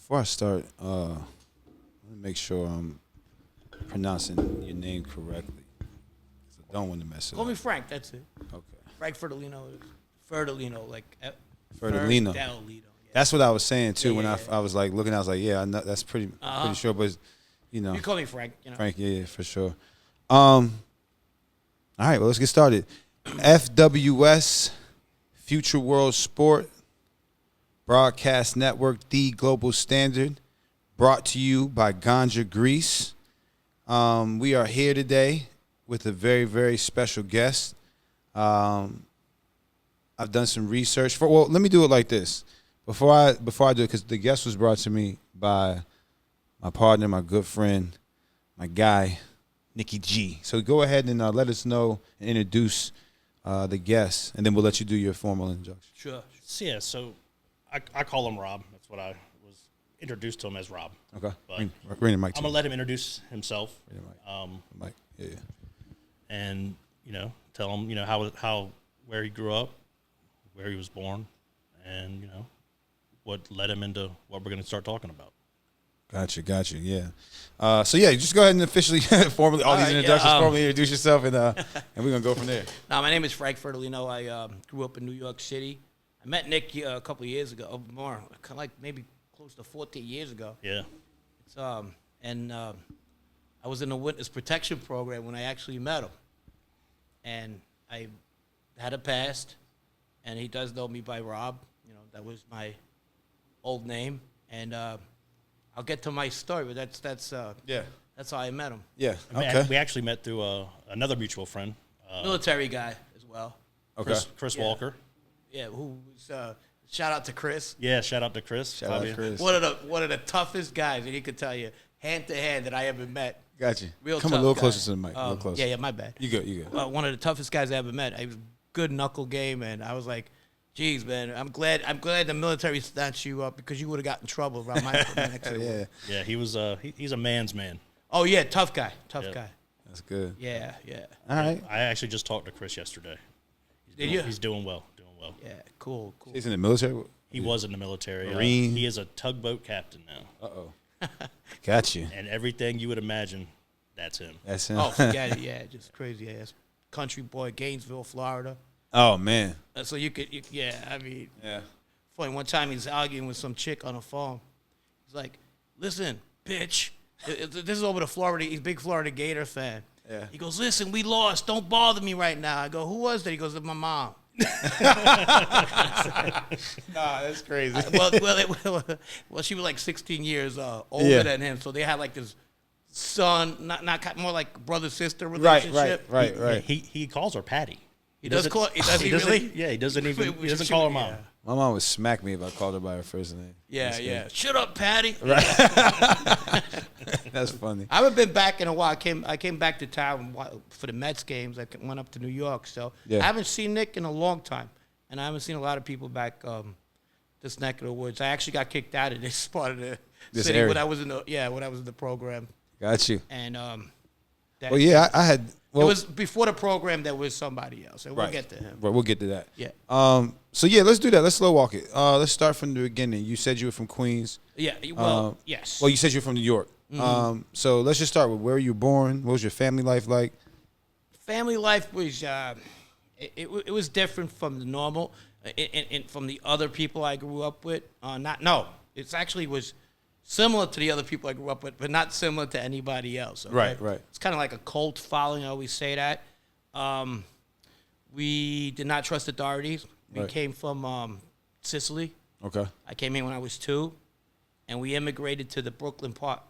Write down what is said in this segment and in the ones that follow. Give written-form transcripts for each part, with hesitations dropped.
Before I start, let me make sure I'm pronouncing your name correctly. 'Cause I don't want to mess it Call up. me Frank. That's it. Okay. Frank Fiordilino. Fiordilino, like Fiordilino. Yeah. That's what I was saying too. Yeah, when yeah, I was like looking, I was like, yeah, I know, that's pretty sure, but you know, You call me Frank. You know. Frank, yeah, for sure. All right, well, let's get started. FWS, Future World Sport Broadcast Network, the global standard, brought to you by Ganja Grease. We are here today with a very, very special guest. I've done some research for. Well, let me do it like this. Before I do it, because the guest was brought to me by my partner, my good friend, my guy, Nikki G. So go ahead and let us know and introduce the guest, and then we'll let you do your formal introduction. Sure. So I call him Rob. That's what I was introduced to him as, Rob. Okay. But Bring the mic to I'm you. gonna let him introduce himself. Bring the mic. Yeah. And tell him how where he grew up, where he was born, and what led him into what we're gonna start talking about. Gotcha, yeah. So yeah, just go ahead and officially formally all these introductions, formally introduce yourself, and we're gonna go from there. Now, my name is Frank Fiordilino. I grew up in New York City. I met Nick a couple of years ago, more, kind of like maybe close to 14 years ago. Yeah. It's, I was in the witness protection program when I actually met him. And I had a past, and he does know me by Rob. That was my old name. And I'll get to my story, but that's how I met him. Yeah. Okay. We actually met through another mutual friend. Military guy as well. Okay. Chris Yeah. Walker. Yeah, who was shout out to Chris. Yeah, shout out to Chris. Shout out to Chris. One of the toughest guys, and he could tell you hand to hand that I ever met. Gotcha. Real Come tough a little guy. closer to the mic. A little closer. Yeah, my bad. You good. One of the toughest guys I ever met. He was good knuckle game, and I was like, geez, man, I'm glad the military snatched you up because you would have gotten in trouble around my next to Yeah. Yeah, he was he's a man's man. Oh yeah, tough guy. Guy. That's good. Yeah. All right. I actually just talked to Chris yesterday. Did you? He's doing well. Yeah, cool. He's in the military. He was in the military. Marine. He is a tugboat captain now. Got you. And everything you would imagine, that's him. That's him. Oh, forget it. Yeah, just crazy ass country boy, Gainesville, Florida. Oh man. So I mean, Yeah. funny. One time he's arguing with some chick on the phone. He's like, "Listen, bitch, this is over to Florida. He's a big Florida Gator fan. Yeah. He goes, "Listen, we lost. Don't bother me right now." I go, "Who was that?" He goes, "My mom." Nah, that's crazy. Well, she was like 16 years older than him, so they had like this not more like brother sister relationship. Right. He calls her Patty. Does he really? Yeah, he doesn't call her mom. My mom would smack me if I called her by her first name. Yeah. Shut up, Patty. Right. That's funny. I haven't been back in a while. I came back to town for the Mets games. I went up to New York, so I haven't seen Nick in a long time, and I haven't seen a lot of people back this neck of the woods. I actually got kicked out of this part of the city area. when I was in the program. Got you. And I had. Well, it was before the program. There was somebody else, and we'll get to him. Right, we'll get to that. Yeah. So yeah, let's do that. Let's slow walk it. Let's start from the beginning. You said you were from Queens. Yeah. Well, yes. Well, you said you're from New York. Mm-hmm. So let's just start with where you were born. What was your family life like? Family life was it was different from the normal, and from the other people I grew up with. It actually was similar to the other people I grew up with, but not similar to anybody else. Okay? Right. It's kind of like a cult following. I always say that. We did not trust authorities. We came from Sicily. Okay. I came in when I was 2, and we immigrated to the Brooklyn part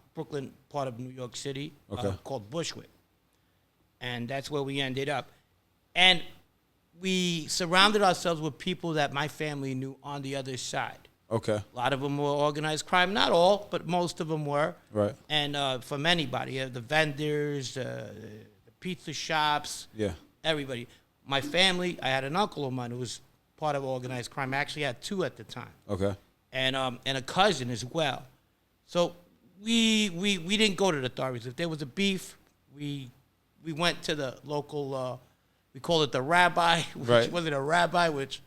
of New York City called Bushwick. And that's where we ended up. And we surrounded ourselves with people that my family knew on the other side. Okay. A lot of them were organized crime. Not all, but most of them were. Right. And from anybody, the vendors, the pizza shops, everybody. My family, I had an uncle of mine who was part of organized crime. I actually had 2 at the time. Okay. And a cousin as well. So we didn't go to the authorities. If there was a beef, we went to the local, we called it the rabbi, which wasn't a rabbi, which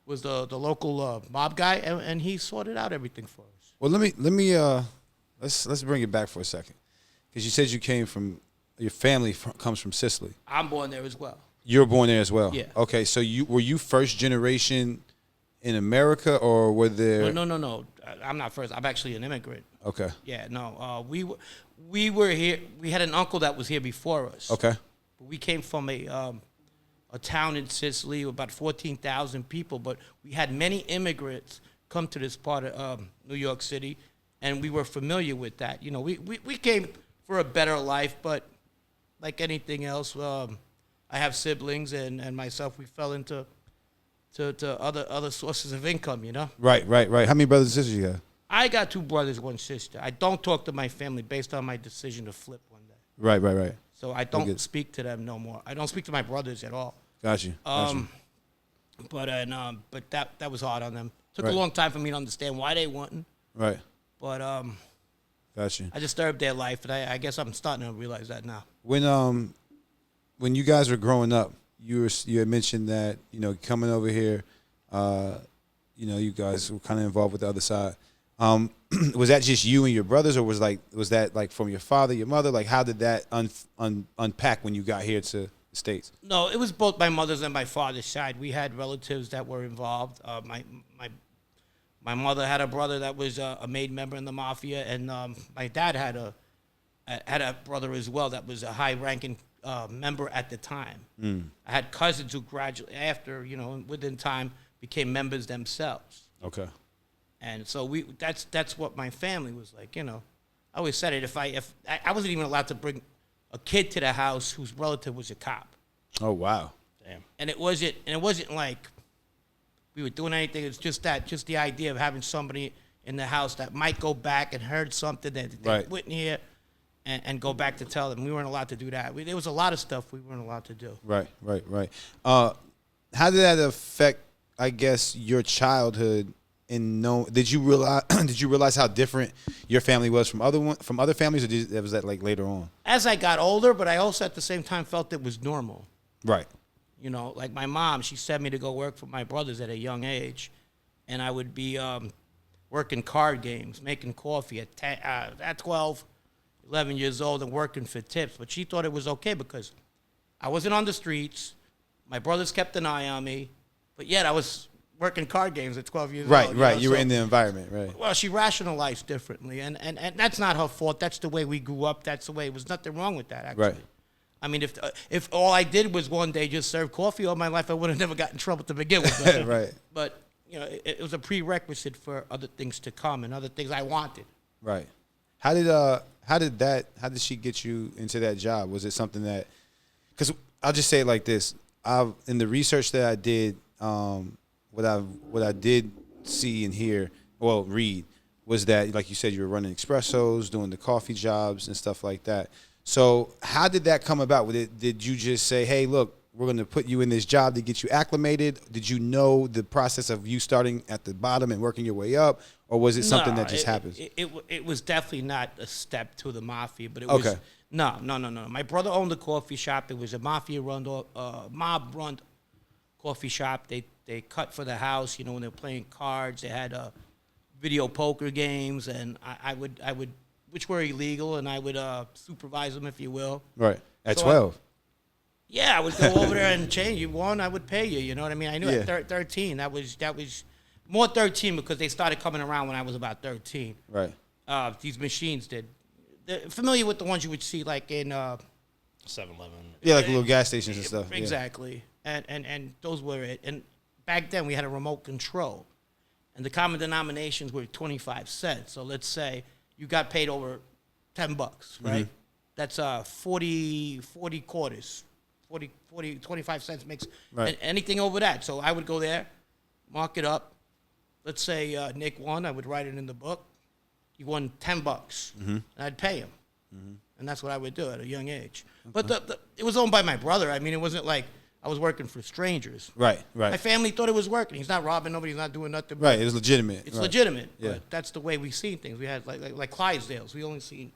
was the local mob guy, and he sorted out everything for us. Well, let's bring it back for a second, because you said you came from your family comes from Sicily. I'm born there as well. You were born there as well. Yeah. Okay, so were you first generation in America, or were there? No. I'm not first. I'm actually an immigrant. Okay. Yeah, no. We were here. We had an uncle that was here before us. Okay. We came from a town in Sicily with about 14,000 people, but we had many immigrants come to this part of New York City, and we were familiar with that. You know, we came for a better life, but like anything else, I have siblings, and myself, we fell into other sources of income, you know? Right. How many brothers and sisters you got? I got 2 brothers, 1 sister. I don't talk to my family based on my decision to flip one day. Right. So I don't speak to them no more. I don't speak to my brothers at all. Got you. But that was hard on them. Took Right. a long time for me to understand why they wouldn't. Right. But Got you. I disturbed their life, and I guess I'm starting to realize that now. When you guys were growing up, you had mentioned that, you know, coming over here, you know, you guys were kind of involved with the other side. Was that just you and your brothers, or was that like from your father, your mother? Like, how did that unpack when you got here to the States? No, it was both my mother's and my father's side. We had relatives that were involved. My mother had a brother that was a made member in the mafia, and my dad had a brother as well that was a high-ranking member at the time. I had cousins who gradually, after, you know, within time, became members themselves. Okay. And so that's what my family was like, you know. I always said it, if I wasn't even allowed to bring a kid to the house whose relative was a cop. Oh, wow. Damn. And it wasn't like we were doing anything. It was just the idea of having somebody in the house that might go back and heard something that they Right. wouldn't hear and go back to tell them. We weren't allowed to do that. There was a lot of stuff we weren't allowed to do. Right. How did that affect, I guess, your childhood? Did you realize how different your family was from other families, or was that like later on? As I got older, but I also at the same time felt it was normal. Right. You know, like my mom, she sent me to go work for my brothers at a young age, and I would be working card games, making coffee at 12, 11 years old, and working for tips. But she thought it was okay because I wasn't on the streets. My brothers kept an eye on me, but yet I was working card games at 12 years old. Right. You were in the environment, right? Well, she rationalized differently, and that's not her fault. That's the way we grew up. That's the way. It was nothing wrong with that, actually. Right. I mean, if all I did was one day just serve coffee all my life, I would have never got in trouble to begin with. Right. But you know, it was a prerequisite for other things to come and other things I wanted. Right. How did she get you into that job? Was it something that? Because I'll just say it like this: in the research that I did, what I did see and hear, read, was that, like you said, you were running espressos, doing the coffee jobs and stuff like that. So how did that come about? Did you just say, hey, look, we're going to put you in this job to get you acclimated? Did you know the process of you starting at the bottom and working your way up? Or was it something that just happens? It was definitely not a step to the mafia, but it Okay. was no. My brother owned a coffee shop. It was a mob-run coffee shop. They cut for the house, you know, when they were playing cards. They had video poker games, and I would, which were illegal, and I would supervise them, if you will. Right. At So 12. Yeah, I would go over there and change. You won, I would pay you. You know what I mean? I knew Yeah. at 13. That was more 13 because they started coming around when I was about 13. Right. These machines did. They're familiar with the ones you would see like in 7-Eleven. Yeah, like little gas stations and stuff. Exactly. And those were it. And back then we had a remote control. And the common denominations were 25 cents. So let's say you got paid over $10, right? That's 40 quarters. 25 cents makes anything over that. So I would go there, mark it up. Let's say Nick won. I would write it in the book. He won $10, and I'd pay him. And that's what I would do at a young age. But it was owned by my brother. I mean, it wasn't like I was working for strangers. Right. My family thought it was working. He's not robbing nobody. He's not doing nothing. Right. It was legitimate. It's legitimate. Yeah. But that's the way we seen things. We had like Clydesdales. We only seen.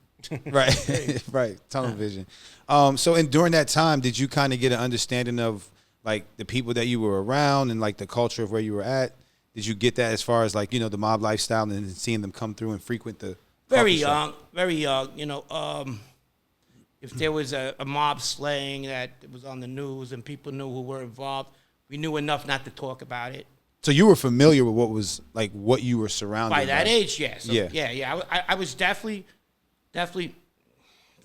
Right. Right. Tunnel vision. So during that time, did you kind of get an understanding of like the people that you were around and like the culture of where you were at? Did you get that as far as like, you know, the mob lifestyle and seeing them come through and frequent the Very coffee shop? young, very young. You know, if there was a mob slaying that was on the news and people knew who were involved, we knew enough not to talk about it. So you were familiar with what was like what you were surrounded By that age, yes. Yeah. Yeah. I was definitely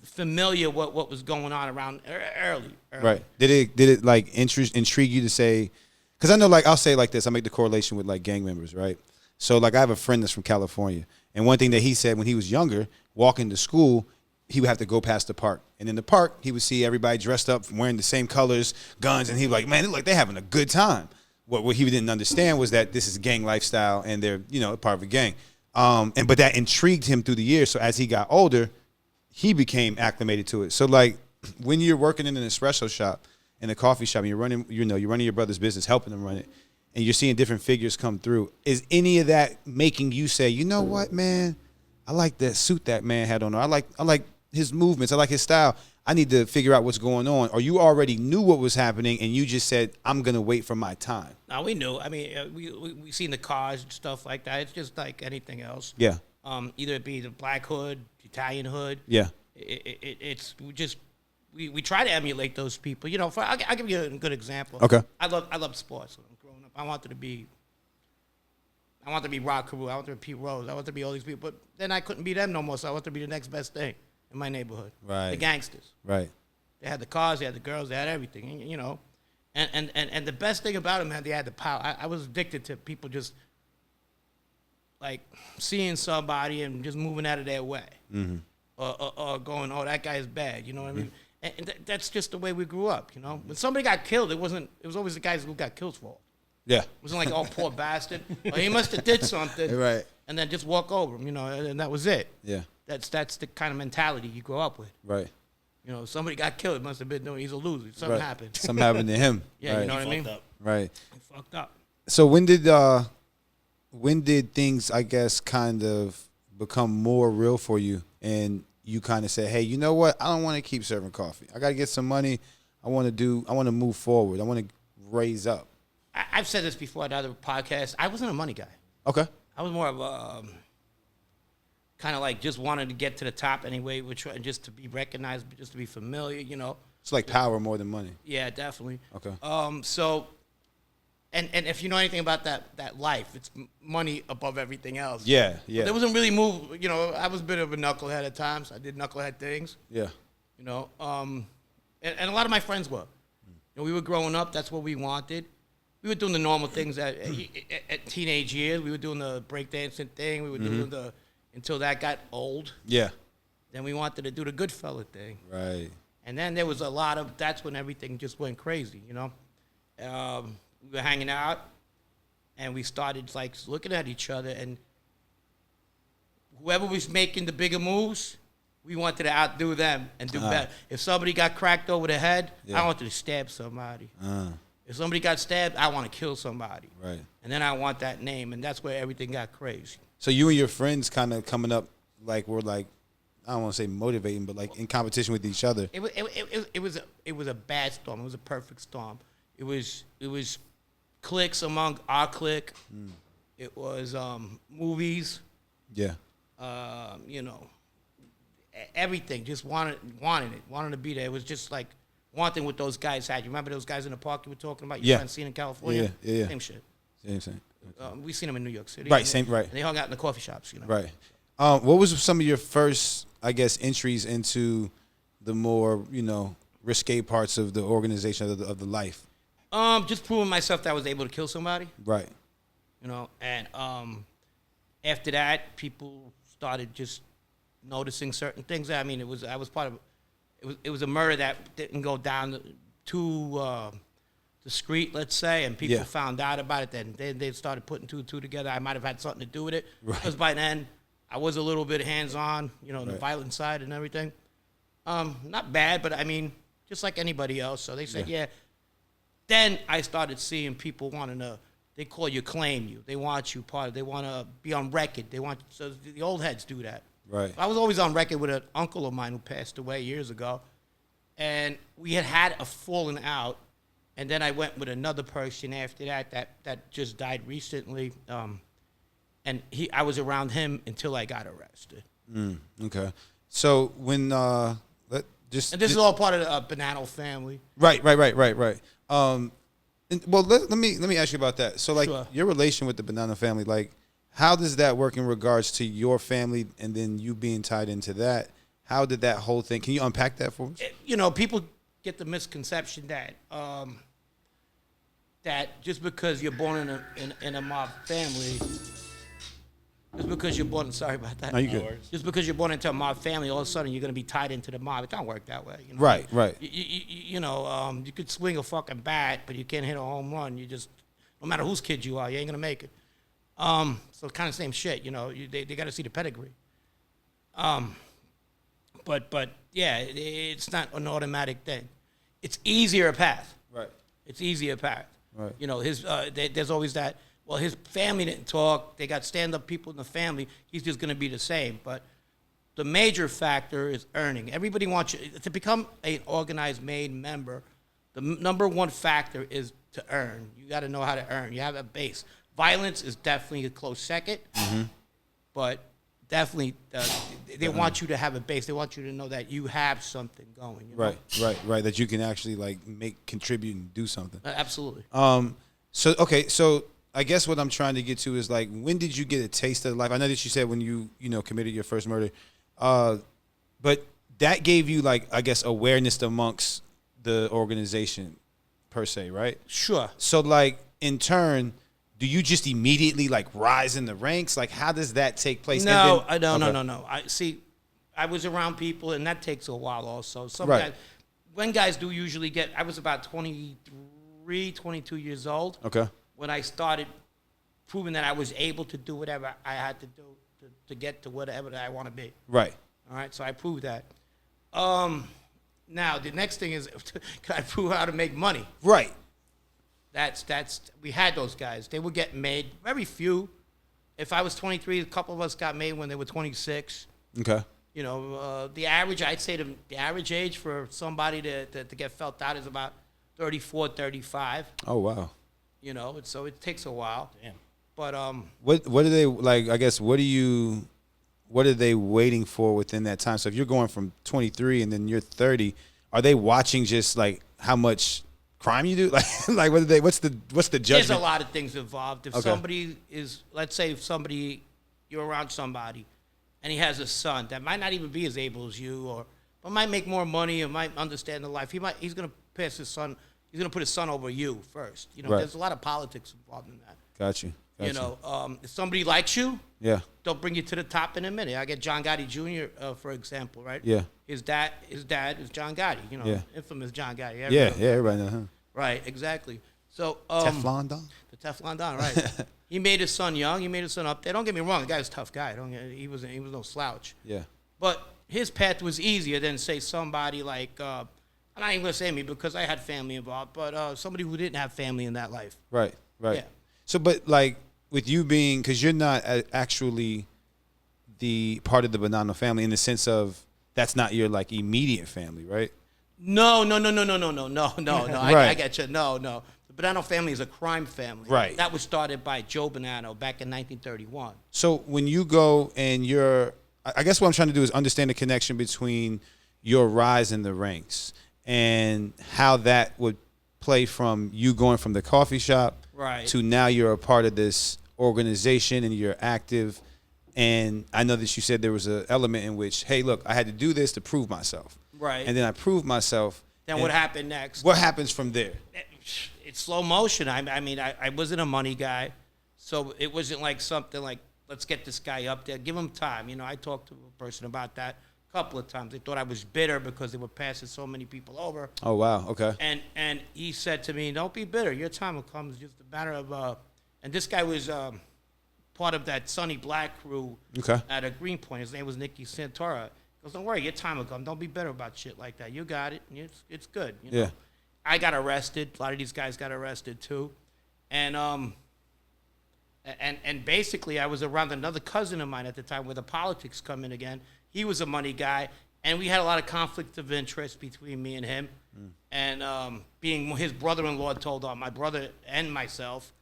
familiar with what was going on around early. Right. Did it like intrigue you to say? Because I know, like, I'll say like this. I make the correlation with like gang members, right? So like I have a friend that's from California, and one thing that he said when he was younger, walking to school, he would have to go past the park, and in the park he would see everybody dressed up, wearing the same colors, guns, and he'd be like, man, it look like they're having a good time. What he didn't understand was that this is gang lifestyle, and they're, you know, part of a gang. But that intrigued him through the years. So as he got older, he became acclimated to it. So like when you're working in an espresso shop, in a coffee shop, and you're running your brother's business, helping him run it, and you're seeing different figures come through, is any of that making you say, you know what, man, I like that suit that man had on, or I like his movements, I like his style, I need to figure out what's going on? Or you already knew what was happening and you just said, I'm gonna wait for my time? No, we knew. I mean, we seen the cars and stuff like that. It's just like anything else. Yeah. Either it be the black hood, Italian hood. Yeah. We try to emulate those people. You know, I'll give you a good example. Okay. I love sports. When I'm growing up, I wanted to be Rod Carew. I wanted to be Pete Rose. I wanted to be all these people. But then I couldn't be them no more, so I wanted to be the next best thing in my neighborhood. Right. The gangsters. Right. They had the cars, they had the girls, they had everything, you know. And the best thing about them, man, they had the power. I was addicted to people just, like, seeing somebody and just moving out of their way. Mm-hmm. Or going, oh, that guy is bad, you know what I mean? And that's just the way we grew up, you know. When somebody got killed, it was always the guys who got killed's fault. Yeah. It wasn't like, oh, poor bastard. Or he must have did something. Right. And then just walk over him, you know, and that was it. Yeah. That's the kind of mentality you grow up with. Right. You know, somebody got killed, it must have been doing, he's a loser. Something happened. Something happened to him. Yeah, right. you know what I mean? Up. Right. He fucked up. So when did things, I guess, kind of become more real for you, and you kind of said, hey, you know what? I don't want to keep serving coffee. I got to get some money. I want to move forward. I want to raise up. I've said this before on other podcasts. I wasn't a money guy. Okay. I was more of a kind of like just wanted to get to the top anyway, just to be recognized, just to be familiar, you know. It's like power more than money. Yeah, definitely. Okay. So, and if you know anything about that life, it's money above everything else. Yeah, yeah. There wasn't really you know, I was a bit of a knucklehead at times. I did knucklehead things. Yeah. You know, and a lot of my friends were. You know, we were growing up. That's what we wanted. We were doing the normal things at teenage years. We were doing the breakdancing thing. We were doing until that got old. Yeah. Then we wanted to do the good fella thing. Right. And then there was that's when everything just went crazy, you know. We were hanging out, and we started, like, looking at each other, and whoever was making the bigger moves, we wanted to outdo them and do better. If somebody got cracked over the head, I wanted to stab somebody. If somebody got stabbed, I want to kill somebody. Right. And then I want that name, and that's where everything got crazy. So you and your friends kind of coming up, like, were like, I don't want to say motivating, but like in competition with each other. It was a bad storm. It was a perfect storm. It was cliques among our clique. It was movies. Yeah. You know, everything. Just wanted to be there. It was just like wanting what those guys had. You remember those guys in the park you were talking about? You haven't seen in California? Yeah. Same shit. Same. We seen them in New York City. Right. Same. Right. And they hung out in the coffee shops. You know. Right. What was some of your first, I guess, entries into the more, you know, risque parts of the organization of the life? Just proving myself that I was able to kill somebody. Right. You know, and after that, people started just noticing certain things. I mean, I was part of it was a murder that didn't go down too discreet, let's say, and people found out about it. Then they started putting two and two together. I might have had something to do with it, because by then I was a little bit hands-on, you know, the violent side and everything. Not bad, but I mean, just like anybody else. So they said, yeah. Then I started seeing people wanting to, they call you, claim you. They want you part of, they want to be on record. So the old heads do that. Right. I was always on record with an uncle of mine who passed away years ago. And we had a falling out And then I went with another person after that just died recently. And I was around him until I got arrested. Okay. So when And this is all part of the Bonanno family. Right. Well, let me ask you about that. So, like, Sure. your relation with the Bonanno family, like, how does that work in regards to your family and then you being tied into that? How did that whole thing? Can you unpack that for us? People get the misconception that that just because you're born in a mob family, just because you're born, sorry about that. No, you good. Just because you're born into a mob family, all of a sudden you're going to be tied into the mob. It don't work that way. Right. You could swing a fucking bat, but you can't hit a home run. You just, no matter whose kid you are, you ain't going to make it. So kind of same shit, they got to see the pedigree. But yeah, it's not an automatic thing. It's easier path. Right. It's easier path. Right. There's always that. Well, his family didn't talk. They got stand-up people in the family. He's just going to be the same. But the major factor is earning. Everybody wants you to become an organized main member. The number one factor is to earn. You got to know how to earn. You have a base. Violence is definitely a close second, but definitely they want you to have a base. They want you to know that you have something going. Right. That you can actually like contribute and do something. Absolutely. So I guess what I'm trying to get to is like, when did you get a taste of life? I know that you said when you committed your first murder, but that gave you like, I guess, awareness amongst the organization per se, right? Sure. So like in turn, do you just immediately like rise in the ranks? Like how does that take place? No. Okay. I was around people, and that takes a while also. Some Right. guys, when guys do usually get, I was about 23, 22 years old. Okay. When I started proving that I was able to do whatever I had to do to get to whatever that I want to be. Right. All right, so I proved that. Now the next thing is, can I prove how to make money? Right. That's we had those guys. They were getting made. Very few. If I was 23, a couple of us got made when they were 26. Okay. The average, I'd say the average age for somebody to get felt out is about 34, 35. Oh wow. So it takes a while. Damn. But What are they like? I guess what are they waiting for within that time? So if you're going from 23 and then you're 30, are they watching just like how much crime you do? Like what's the judgment? there's a lot of things involved. If Okay. somebody is, let's say, you're around somebody, and he has a son that might not even be as able as you, but might make more money or might understand the life. He's gonna pass his son. He's gonna put his son over you first. Right. There's a lot of politics involved in that. Got you. If somebody likes you, Yeah. they'll bring you to the top in a minute. I get John Gotti Jr. For example, right? Yeah. His dad is John Gotti. Yeah. Infamous John Gotti. Yeah. Everybody knows. Huh? Right. Exactly. So Teflon Don. the Teflon Don, right? He made his son young. He made his son up there. Don't get me wrong. The guy's a tough guy. He was no slouch. Yeah. But his path was easier than, say, somebody like, I'm not even going to say me because I had family involved, but somebody who didn't have family in that life. Right. Yeah. So, but like with you being, because you're not actually the part of the Bonanno family in the sense of that's not your like immediate family, right? No. I Right. get you. No. The Bonanno family is a crime family. Right. That was started by Joe Bonanno back in 1931. So when you go and I guess what I'm trying to do is understand the connection between your rise in the ranks and how that would play from you going from the coffee shop Right. to now you're a part of this organization and you're active. And I know that you said there was an element in which, hey, look, I had to do this to prove myself. Right. And then I proved myself. Then and what happened next? What happens from there? It's slow motion. I wasn't a money guy, so it wasn't like something like, let's get this guy up there. Give him time. I talked to a person about that a couple of times. They thought I was bitter because they were passing so many people over. Oh, wow. Okay. And he said to me, don't be bitter. Your time will come. It's just a matter of, and this guy was part of that Sonny Black crew Okay. at a Greenpoint. His name was Nicky Santora. He goes, don't worry, your time will come. Don't be bitter about shit like that. You got it. It's good. Yeah. I got arrested. A lot of these guys got arrested too. And basically I was around another cousin of mine at the time where the politics come in again. He was a money guy, And we had a lot of conflict of interest between me and him. And being his brother-in-law told on my brother and myself.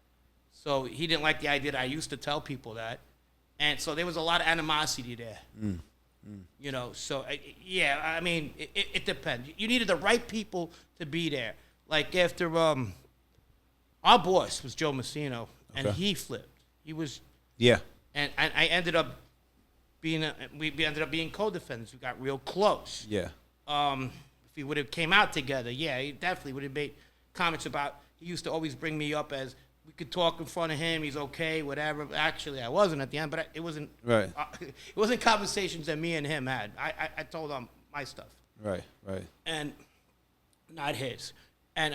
So he didn't like the idea that I used to tell people that. And so there was a lot of animosity there. You know, so, yeah, I mean, it depends. You needed the right people to be there. Like after our boss was Joe Messino, and he flipped. He was... Yeah. And I ended up being... we ended up being co-defendants. We got real close. Yeah. If we would have came out together, yeah, he definitely would have made comments about... He used to always bring me up as... We could talk in front of him. He's okay, whatever. Actually, I wasn't at the end, but it wasn't. Right. It wasn't conversations that me and him had. I told him my stuff. Right. And not his. And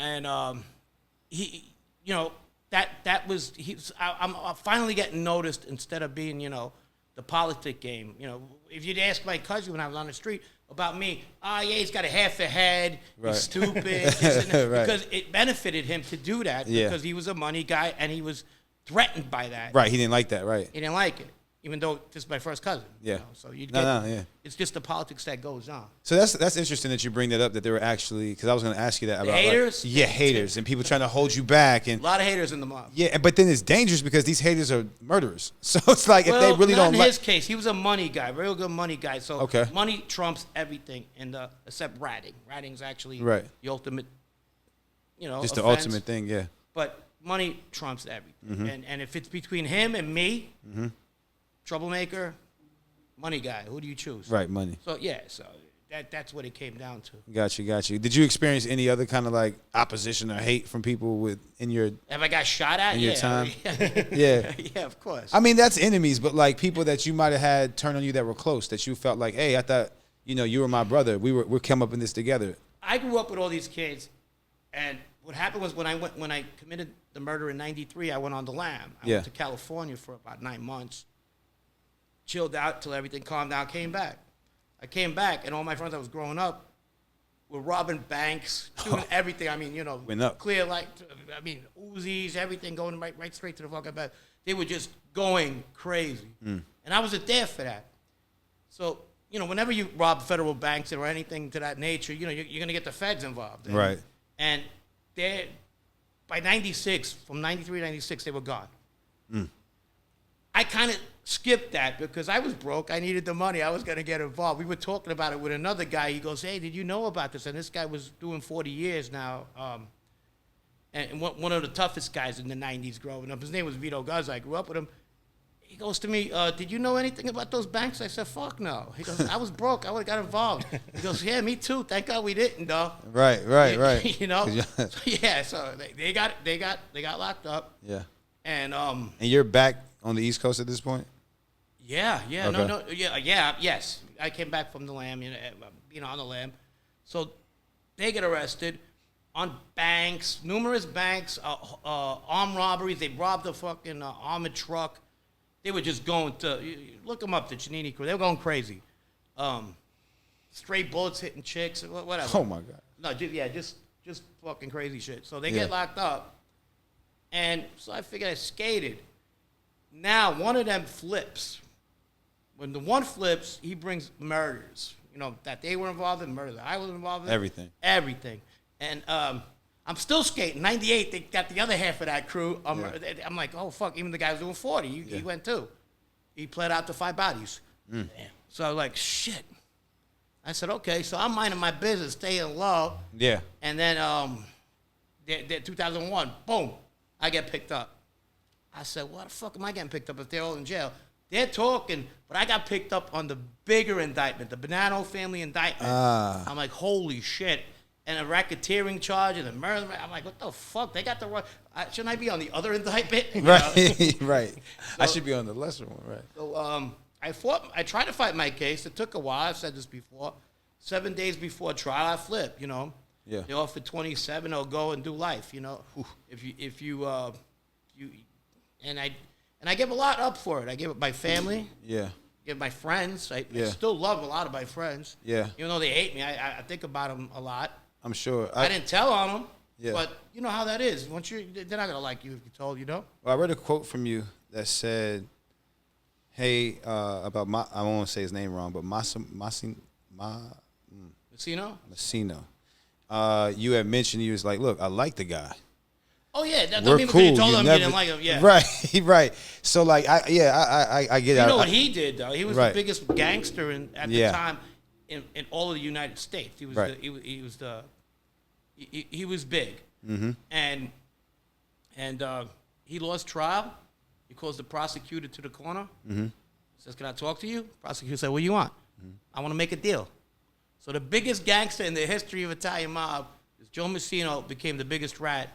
he, you know, that was I'm finally getting noticed instead of being, you know, the politic game. You know, if you'd ask my cousin when I was on the street about me, yeah, he's got a half a head, he's stupid, because it benefited him to do that because he was a money guy and he was threatened by that. Right, he didn't like that, right. He didn't like it, even though this is my first cousin. Yeah. You know, so you get, yeah. It's just the politics that goes on. So that's interesting that you bring that up, that there were actually, because I was going to ask you that about haters? Like, yeah, haters, and people trying to hold you back. And a lot of haters in the mob. Yeah, but then it's dangerous because these haters are murderers. So it's like if they really not don't in like... his case, he was a money guy, real good money guy. So money trumps everything, except ratting. Ratting's actually the ultimate, you know, just offense. the ultimate thing, yeah. But money trumps everything. And if it's between him and me, troublemaker, money guy, who do you choose? Right, money. So, yeah, so that's what it came down to. Got you. Did you experience any other kind of like opposition or hate from people in your... Have I got shot at? In your time? Yeah, of course. I mean, that's enemies, but like people that you might have had turn on you that were close, that you felt like, hey, I thought, you know, you were my brother. We're come up in this together. I grew up with all these kids, and what happened was when I committed the murder in '93, I went on the lam. I went to California for about 9 months, chilled out till everything calmed down, came back. I came back, and all my friends I was growing up were robbing banks, doing everything. I mean, you know, clear like, I mean, Uzis, everything going right straight to the fucking bed. They were just going crazy. And I wasn't there for that. So, you know, whenever you rob federal banks or anything to that nature, you know, you're going to get the feds involved. Right. And by 96, from 93 to 96, they were gone. I kind of skipped that because I was broke. I needed the money. I was going to get involved. We were talking about it with another guy. He goes, hey, did you know about this? And this guy was doing 40 years now. And one of the toughest guys in the 90s growing up. His name was Vito Guzza. I grew up with him. He goes to me, did you know anything about those banks? I said, fuck no. He goes, I was broke. I would have got involved. He goes, yeah, me too. Thank God we didn't, though. Right. You know? So they got locked up. Yeah. And you're back on the East Coast at this point? Yeah. Okay. Yes. I came back from the lam, you know, on the lam. So they get arrested on banks, numerous banks, armed robberies. They robbed a fucking armored truck. They were just going to, look them up, the Giannini crew. They were going crazy. Stray bullets hitting chicks, whatever. Oh, my God. No, just fucking crazy shit. So they get locked up. And so I figured I skated. Now, one of them flips. When the one flips, he brings murders. You know, that they were involved in, murder that I was involved in. Everything. And I'm still skating. 98, they got the other half of that crew. I'm like, oh, fuck, even the guy was doing 40. He went too. He pled out to 5 bodies. Damn. So I was like, shit. I said, okay, so I'm minding my business, staying low. Yeah. And then 2001, boom, I get picked up. I said, why the fuck am I getting picked up if they're all in jail? They're talking, but I got picked up on the bigger indictment, the Bonanno family indictment. I'm like, holy shit. And a racketeering charge and a murder. I'm like, what the fuck? They got the wrong. Shouldn't I be on the other indictment? Right, right. So, I should be on the lesser one, right? So I tried to fight my case. It took a while. I've said this before. 7 days before trial, I flipped, you know. Yeah. They offered 27, they'll go and do life, you know. And I give a lot up for it. I give it my family. Yeah. Give my friends. I still love a lot of my friends. Yeah. Even though they hate me, I think about them a lot. I'm sure. I didn't tell on them. Yeah. But you know how that is. They're not gonna like you if you told, you know. Well, I read a quote from you that said, "Hey, about I won't say his name wrong, but Massimo Messino. You had mentioned he was like, look, I like the guy. Oh yeah, that's We're I mean, cool. you told You him never- you didn't like him. Yeah, Right, right. So like, I get it. You know what he did though? He was Right. the biggest gangster at the time in all of the United States. He was Right. he was big, and he lost trial. He calls the prosecutor to the corner. Says, "Can I talk to you?" Prosecutor said, "What do you want?" "I want to make a deal." So the biggest gangster in the history of Italian mob, Joe Messino, became the biggest rat.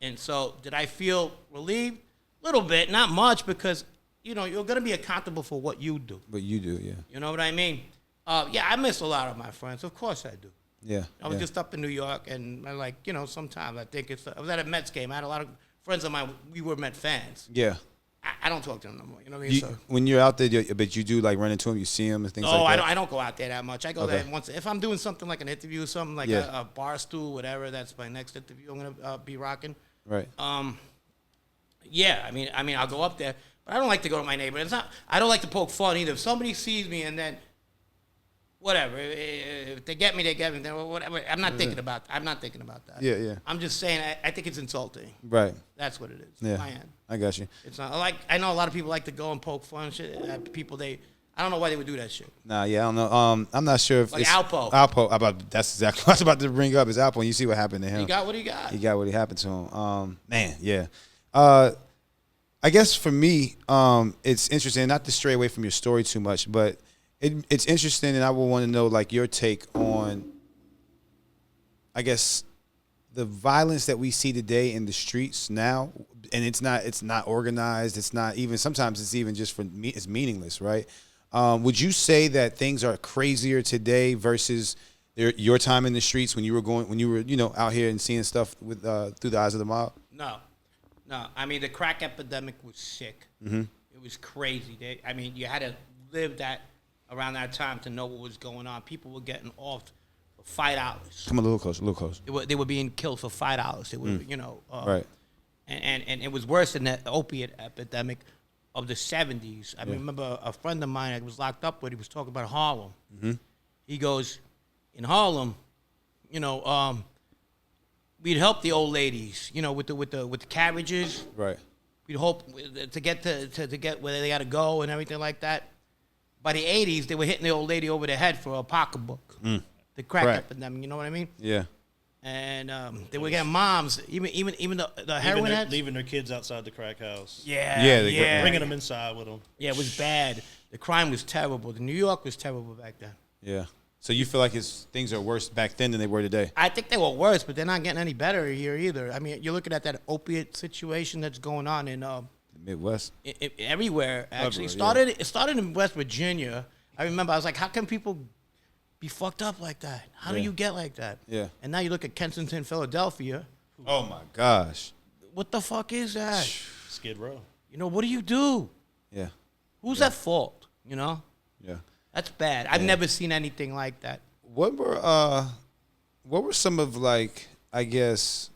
And so did I feel relieved? A little bit, not much, because, you're going to be accountable for what you do. But you do, yeah. You know what I mean? Yeah, I miss a lot of my friends. Of course I do. Yeah. I was just up in New York, and I sometimes I think I was at a Mets game. I had a lot of friends of mine. We were Met fans. Yeah. I don't talk to them no more. You know what I mean? When you're out there, but you do like run into him, you see him and things like that? I don't go out there that much. I go there once. If I'm doing something like an interview or something, like a bar stool, whatever, that's my next interview I'm going to be rocking. Right. Yeah, I mean, I'll go up there, but I don't like to go to my neighborhood. I don't like to poke fun either. If somebody sees me and then, whatever, if they get me, they get me. Then whatever. I'm not thinking about that. Yeah, yeah. I'm just saying, I think it's insulting. Right. That's what it is. Yeah. My end. I got you. It's not like I know a lot of people like to go and poke fun shit at people. I don't know why they would do that shit. Nah, yeah, I don't know. I'm not sure if Like it's Alpo. That's exactly what I was about to bring up. Is Alpo, and you see what happened to him. He got what he got. He got what happened to him. Man, yeah. I guess for me, it's interesting. Not to stray away from your story too much, but it's interesting, and I would want to know like your take on, I guess, the violence that we see today in the streets now, and it's not organized. It's not even, sometimes it's even just it's meaningless, right? Would you say that things are crazier today versus your time in the streets when you were out here and seeing stuff with through the eyes of the mob? No. I mean, the crack epidemic was sick. It was crazy. You had to live around that time to know what was going on. People were getting off for $5. Come a little closer. They were being killed for $5. They were, Right. And it was worse than the opiate epidemic of the 70s. I remember a friend of mine I was locked up with, he was talking about Harlem. He goes, in Harlem, we'd help the old ladies, with the carriages. Right. We'd hope to get to get where they got to go and everything like that. By the 80s, they were hitting the old lady over the head for a pocketbook. The crack epidemic, you know what I mean? Yeah. And they were getting moms, even the heroin heads. Leaving their kids outside the crack house. Yeah. Bringing them inside with them. Yeah, it was bad. The crime was terrible. New York was terrible back then. Yeah. So you feel like things are worse back then than they were today? I think they were worse, but they're not getting any better here either. I mean, you're looking at that opiate situation that's going on in The Midwest? everywhere. Actually, Everywhere, it started in West Virginia. I remember I was like, how can people be fucked up like that? How do you get like that? Yeah. And now you look at Kensington, Philadelphia. Oh my gosh. What the fuck is that? Skid Row. What do you do? Yeah. Who's at fault? Yeah. That's bad. I've never seen anything like that. What were some of, like, I guess,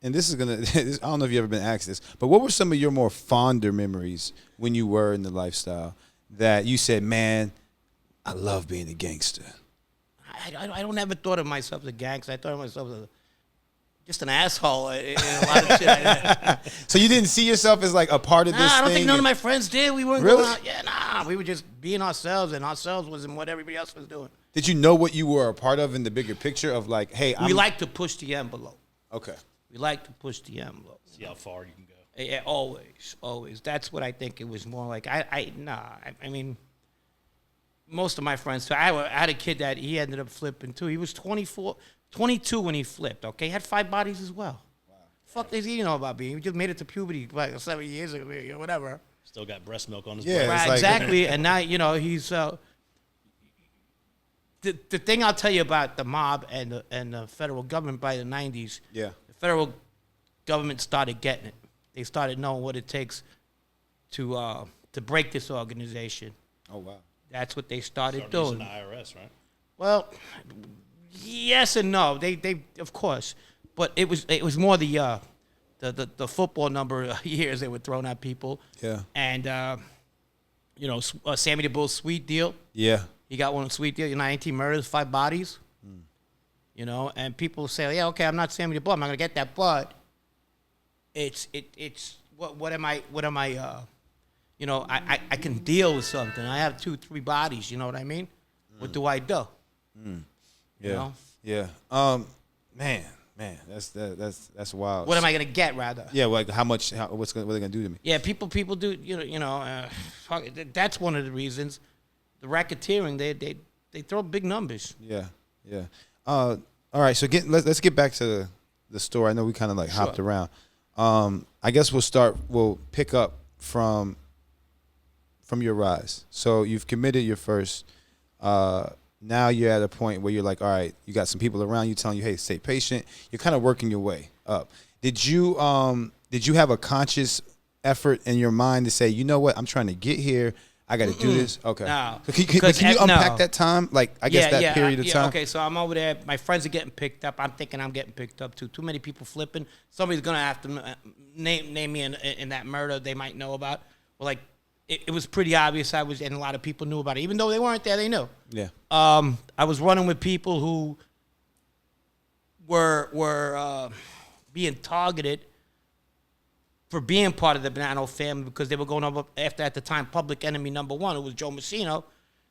and this is gonna I don't know if you've ever been asked this, but what were some of your more fonder memories when you were in the lifestyle that you said, man, I love being a gangster? I don't ever thought of myself as a gangster. I thought of myself as just an asshole in a lot of shit. So you didn't see yourself as like a part of this I don't thing? think none of my friends did. We weren't Really? going out. Yeah, nah. We were just being ourselves, and ourselves wasn't what everybody else was doing. Did you know what you were a part of in the bigger picture of like, hey, We like to push the envelope. Okay. We like to push the envelope. See how far you can go. Yeah, always. That's what I think it was more like. I mean, most of my friends, so I had a kid that he ended up flipping too. He was 22 when he flipped, okay? He had 5 bodies as well. Wow. Fuck does he know about being? He just made it to puberty like 7 years ago, whatever. Still got breast milk on his Yeah, breast. it's Right, like- exactly. And now, he's... the thing I'll tell you about the mob and the federal government by the 90s, Yeah. the federal government started getting it. They started knowing what it takes to break this organization. Oh wow. That's what they started Started using doing. the IRS, right? Well, yes and no. They of course, but it was more the football number of years they were throwing at people. Yeah. And Sammy the Bull Sweet deal. Yeah. He got one sweet deal, 19 murders, 5 bodies. You know, and people say, yeah, okay, I'm not Sammy the Blood. I'm not gonna get that, but it's what am I? You know, I can deal with something. I have 2, 3 bodies. You know what I mean? What do I do? Yeah. You know? Yeah. Man, that's wild. What am I gonna get, rather? Yeah, like what are they gonna do to me? Yeah, people do. That's one of the reasons. The racketeering, they throw big numbers. Yeah. All right, so let's get back to the story. I know we kind of like hopped around. I guess we'll pick up from your rise. So you've committed your first. Now you're at a point where you're like, all right, you got some people around you telling you, hey, stay patient. You're kind of working your way up. Did you have a conscious effort in your mind to say, you know what, I'm trying to get here. I got to do this. Okay. No. Can you unpack that time? Like, I guess that period of time. Okay, so I'm over there. My friends are getting picked up. I'm thinking I'm getting picked up too. Too many people flipping. Somebody's gonna have to name me in that murder they might know about. Well, like it was pretty obvious I was, and a lot of people knew about it. Even though they weren't there, they knew. Yeah. I was running with people who were being targeted for being part of the Bonanno family because they were going up after, at the time, public enemy number 1, who was Joe Messino.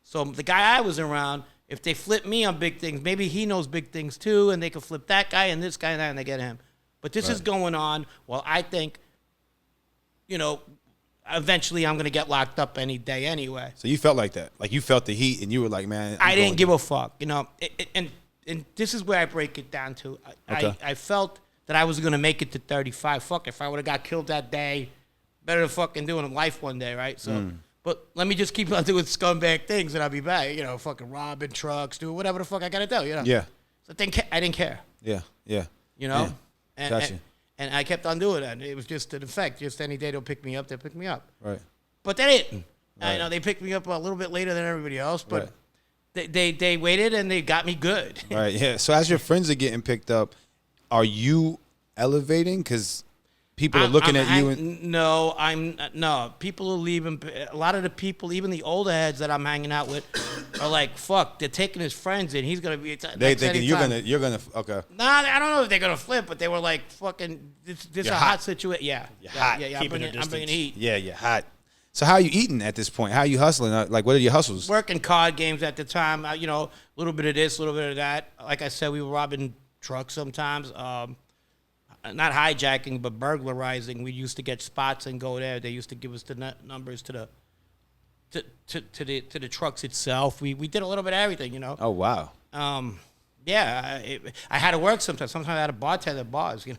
So the guy I was around, if they flip me on big things, maybe he knows big things too, and they could flip that guy and this guy and that, and they get him. But this is going on. Well, I think, eventually I'm going to get locked up any day anyway. So you felt like that? Like you felt the heat and you were like, man. I didn't give a fuck, and this is where I break it down to. I felt that I was going to make it to 35. Fuck, if I would have got killed that day, better than fucking doing life one day, right? So, but let me just keep on doing scumbag things and I'll be back, fucking robbing trucks, doing whatever the fuck I got to do, Yeah. So I didn't care. Yeah. And, Gotcha. and I kept on doing that. It was just an effect. Just any day they'll pick me up, they'll pick me up. Right. But they didn't. Right. I know they picked me up a little bit later than everybody else, but Right. they waited and they got me good. Right, yeah. So as your friends are getting picked up, are you elevating? Because people are looking at you. No. People are leaving. A lot of the people, even the older heads that I'm hanging out with, are like, "Fuck." They're taking his friends in. He's gonna be. They thinking you're gonna. Okay. Nah, I don't know if they're gonna flip, but they were like, "Fucking, this is a hot situation." Yeah, you're hot. Yeah. I'm bringing heat. Yeah, you're hot. So how are you eating at this point? How are you hustling? Like, what are your hustles? Working card games at the time. A little bit of this, a little bit of that. Like I said, we were robbing trucks sometimes. Not hijacking, but burglarizing. We used to get spots and go there. They used to give us the numbers to the trucks itself. We did a little bit of everything, Oh wow. Yeah, I had to work sometimes. Sometimes I had a bartender at bars, It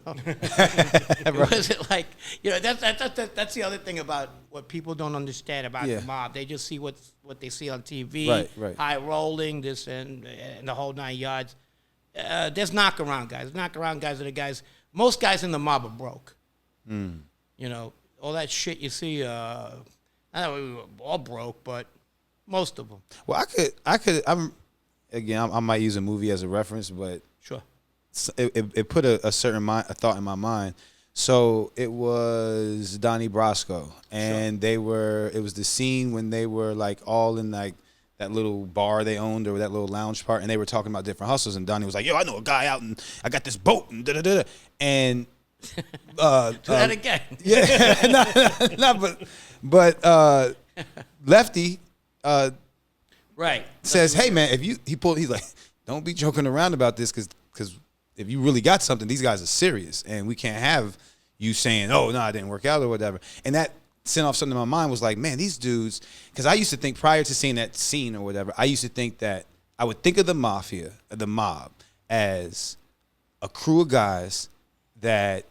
wasn't like, that's the other thing about what people don't understand about the mob. They just see what they see on TV, right. High rolling, this and the whole 9 yards. There's knockaround guys. Knockaround guys are the guys. Most guys in the mob are broke. All that shit you see. I know we were all broke, but most of them. Well, I might use a movie as a reference, but sure, it put a certain a thought in my mind. So it was Donnie Brasco, and it was the scene when they were like all in like that little bar they owned or that little lounge part, and they were talking about different hustles, and Donnie was like, yo, I know a guy out and I got this boat and da-da-da-da. And do that again. Yeah, but Lefty right says, hey man, he's like, don't be joking around about this because if you really got something, these guys are serious, and we can't have you saying, oh no, it didn't work out or whatever. And that sent off something in my mind. Was like, man, these dudes, because I used to think prior to seeing that scene or whatever, I used to think that I would think of the mafia, the mob, as a crew of guys that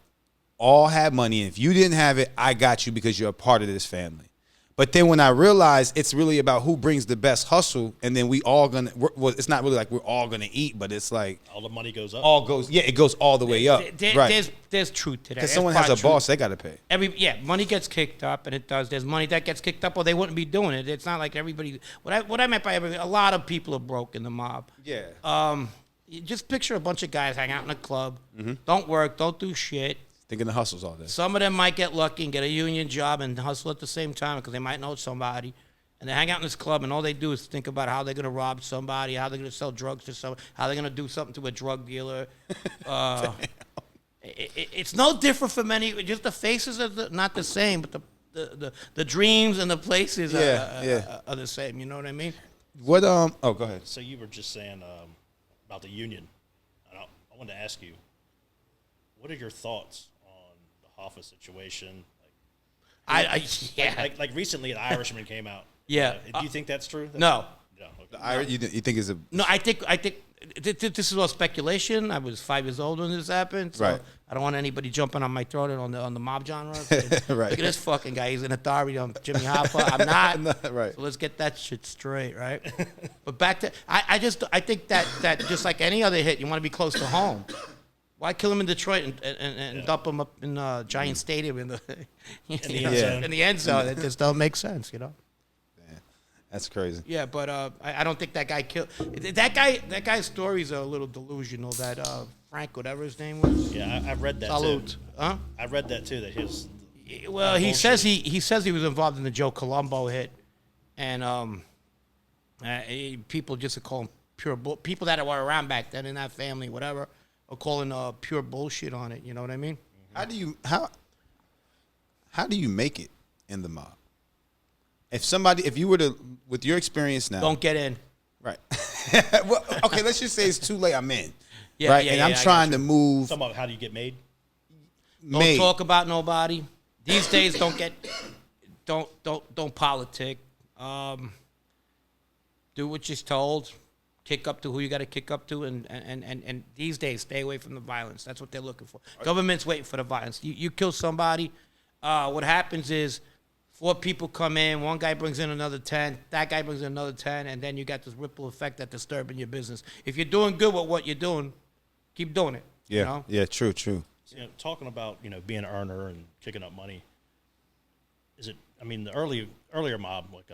all had money, and if you didn't have it, I got you because you're a part of this family. But then when I realized it's really about who brings the best hustle, and then it's not really like we're all gonna eat, but it's like all the money goes up. It goes all the way up. Right. There's truth to that. Because someone has a boss, they gotta pay. Money gets kicked up, and it does. There's money that gets kicked up, or they wouldn't be doing it. It's not like everybody. What I meant by everybody, a lot of people are broke in the mob. Yeah. You just picture a bunch of guys hang out in a club, Mm-hmm. don't work, don't do shit. Thinking the hustles all day. Some of them might get lucky and get a union job and hustle at the same time because they might know somebody. and they hang out in this club, and all they do is think about how they're gonna rob somebody, how they're gonna sell drugs to someone, how they're gonna do something to a drug dealer. It's no different from any. Just the faces are not the same, but the dreams and the places are the same. You know what I mean? What Oh, go ahead. So you were just saying about the union. And I wanted to ask you, what are your thoughts on the Hoffa situation? Like recently, The Irishman came out. Yeah. Do you think that's true? No. No. Okay. You think it's a No, I think this is all speculation. I was 5 years old when this happened, so Right. I don't want anybody jumping on my throat on the mob genre. Right. Look at this fucking guy. He's an authority on Jimmy Hoffa. I'm not. No, right. So let's get that shit straight, right? But back to I think that just like any other hit, you want to be close to home. Why kill him in Detroit and dump him up in Giant Stadium in the in the end zone? It just don't make sense, you know. That's crazy. Yeah, but I don't think that guy killed that guy's stories are a little delusional. That Frank, whatever his name was. Yeah, I've read that Salute. too. Huh? I read that too. That his. Well, he says he says he was involved in the Joe Colombo hit, and people just call him pure people that were around back then in that family, whatever, are calling pure bullshit on it. You know what I mean? How do you make it in the mob? If you were to, with your experience now, Don't get in. right? Well, okay, let's just say it's too late. I'm in. Yeah, right, yeah, and yeah, I'm I trying got to move. Some of how do you get made? Don't talk about nobody. These days, don't politic. Do what you're told. Kick up to who you got to kick up to, and these days, stay away from the violence. That's what they're looking for. Government's waiting for the violence. You kill somebody, what happens is 4 people come in, one guy brings in another 10, that guy brings in another 10, and then you got this ripple effect that's disturbing your business. If you're doing good with what you're doing, keep doing it. Yeah, You know? yeah, true. You know, talking about being an earner and kicking up money. Is it? I mean, the earlier mob, like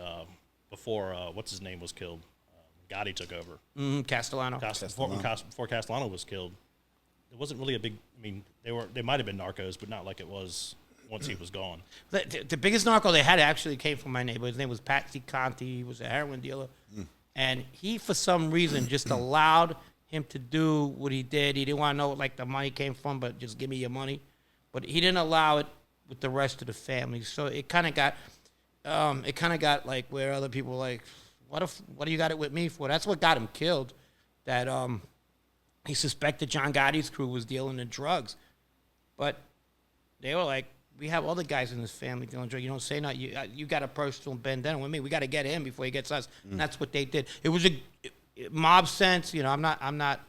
before what's his name was killed, Gotti took over. Castellano. Before Castellano was killed, it wasn't really a big. I mean, they might have been narcos, but not like it was once he was gone. The biggest narco they had actually came from my neighborhood. His name was Patsy Conti. He was a heroin dealer. And he, for some reason, just allowed him to do what he did. He didn't want to know like the money came from, but just give me your money. But he didn't allow it with the rest of the family. So it kind of got like where other people were like, what do you got it with me for? That's what got him killed. That he suspected John Gotti's crew was dealing in drugs. But they were like, we have other guys in this family dealing drugs. You don't say nothing. You got a personal bandana with me. We got to get him before he gets us. And that's what they did. It was a mob sense. You know, I'm not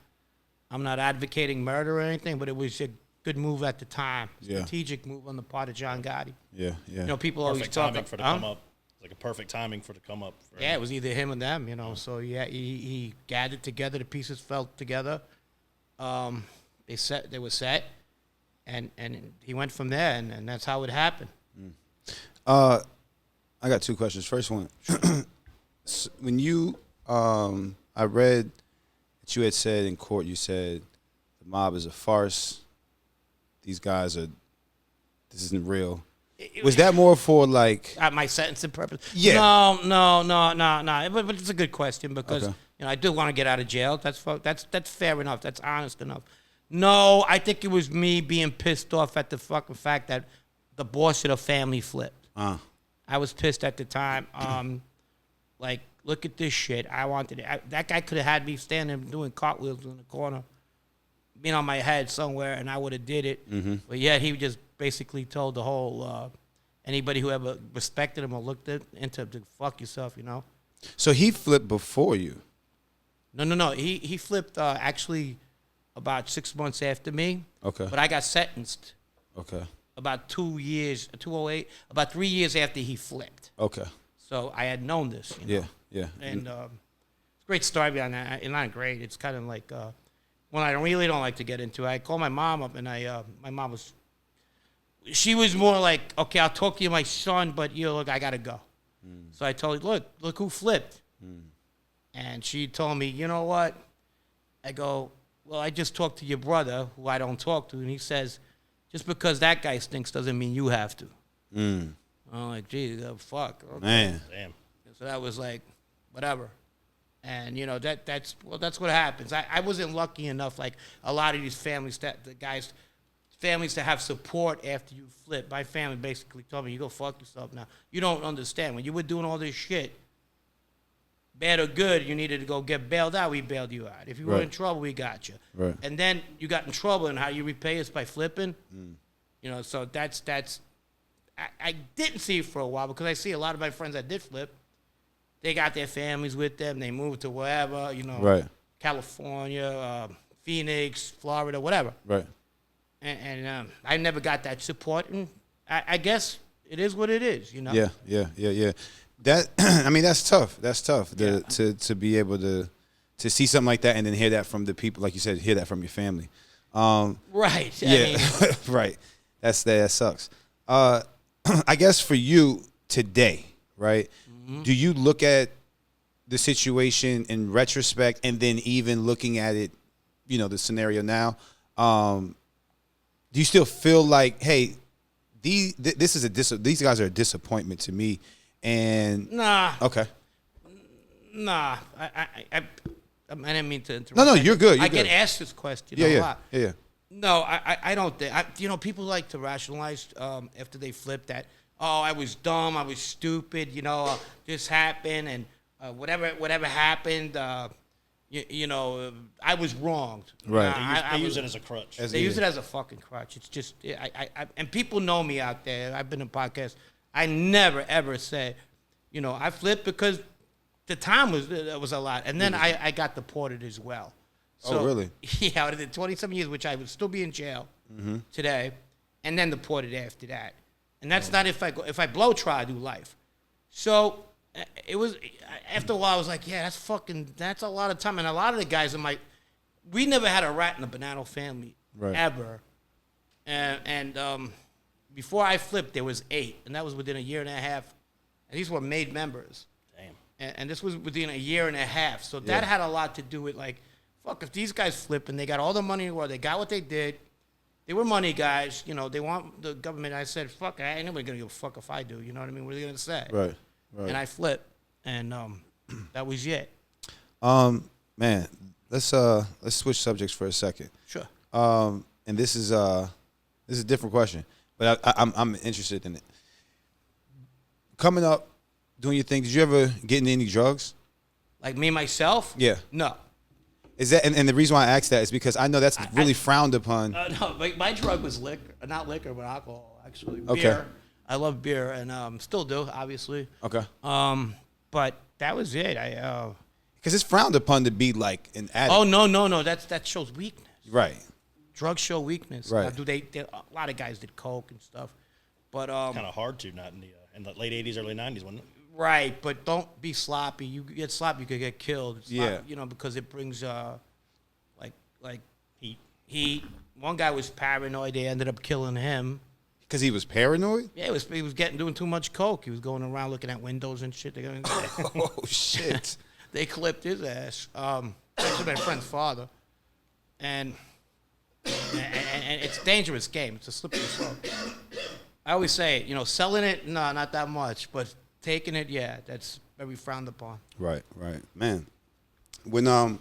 advocating murder or anything, but it was a good move at the time. Yeah. Strategic move on the part of John Gotti. Yeah. You know, people always Perfect talk timing for the come up. Like a perfect timing for the come up. Yeah, it was either him or them, you know. So yeah, he gathered together, the pieces fell together. They were set, and he went from there, and that's how it happened. I got 2 questions. First one, when you, I read that you had said in court, you said the mob is a farce. These guys this isn't real. Was that more for like My sentencing purpose? Yeah. No. But it's a good question because Okay. I do want to get out of jail. That's fair enough. That's honest enough. No, I think it was me being pissed off at the fucking fact that the boss of the family flipped. I was pissed at the time. Like, look at this shit. I wanted it. That guy could have had me standing doing cartwheels in the corner, being on my head somewhere, and I would have did it. But yeah, he just basically told the whole anybody who ever respected him or looked into him to fuck yourself, you know. So he flipped before you. No. He flipped actually about 6 months after me. Okay. But I got sentenced Okay. about 2 years, 208, about 3 years after he flipped. Okay. So I had known this, you know. Yeah. And it's a great story behind that. It's not great. It's kind of like one I really don't like to get into. I called my mom up, and my mom was, she was more like, okay, I'll talk to you, my son, but look, I gotta go. So I told her, look who flipped. And she told me, you know what? I go, well, I just talked to your brother, who I don't talk to, and he says, just because that guy stinks doesn't mean you have to. I'm like, gee, fuck. Okay. Man. Damn. So that was like, whatever. And, that's what happens. I wasn't lucky enough, like a lot of these families, families to have support after you flip. My family basically told me, you go fuck yourself now. You don't understand. When you were doing all this shit, bad or good, you needed to go get bailed out, we bailed you out. If you were in trouble, we got you. Right. And then you got in trouble, and how you repay us by flipping. So that's I didn't see it for a while because I see a lot of my friends that did flip. They got their families with them. They moved to wherever, Right. California, Phoenix, Florida, whatever. Right. And I never got that support, and I guess it is what it is, Yeah. That I mean, that's tough. That's tough to be able to see something like that and then hear that from the people, like you said, hear that from your family. Right. Yeah. Right. That sucks. I guess for you today, right? Mm-hmm. Do you look at the situation in retrospect and then even looking at it, the scenario now? Do you still feel like, hey, these guys are a disappointment to me? And nah. Okay. Nah. I didn't mean to interrupt. No, you're good. I get asked this question a lot. Yeah. No, I don't think. People like to rationalize after they flip that. Oh, I was dumb. I was stupid. This happened, and whatever happened. I was wronged. Right. They use it as a crutch. They use it as a fucking crutch. It's just and people know me out there. I've been in podcasts. I never ever said, I flipped because the time was a lot, and then I got deported as well. So, oh, really? Yeah, I did 27 years, which I would still be in jail today, and then deported after that. And that's not if I blow try, I do life. So it was after a while. I was like, yeah, that's a lot of time. And a lot of the guys we never had a rat in the Bonanno family ever. And before I flipped, there was 8, and that was within a year and a half. And these were made members. Damn. And this was within a year and a half. So that had a lot to do with fuck, if these guys flip and they got all the money in the world, they got what they did. They were money guys, they want the government. I said, fuck, ain't nobody gonna give a fuck if I do. You know what I mean? What are they gonna say? Right. And I flipped, and that was it. Man, let's switch subjects for a second. Sure. And this is a different question, but I'm interested in it. Coming up, doing your thing, did you ever get into any drugs? Like me myself? Yeah. No. Is that and the reason why I ask that is because I know that's really frowned upon. No, my drug was liquor, not liquor, but alcohol actually. Okay. Beer. I love beer and still do, obviously. Okay. But that was it. Because it's frowned upon to be like an addict. Oh no, that shows weakness. Right. Drugs show weakness. Right. A lot of guys did coke and stuff, but kind of hard to not in the late '80s, early '90s, wasn't it? Right, but don't be sloppy. You get sloppy, you could get killed. It's Yeah. not, because it brings like Heat. heat. One guy was paranoid. They ended up killing him. Because he was paranoid? Yeah, he was doing too much coke. He was going around looking at windows and shit. Oh, shit. They clipped his ass. Actually, my friend's father. And it's a dangerous game. It's a slippery slope. I always say, selling it, no, not that much. But taking it, yeah, that's very frowned upon. Right. Man, when the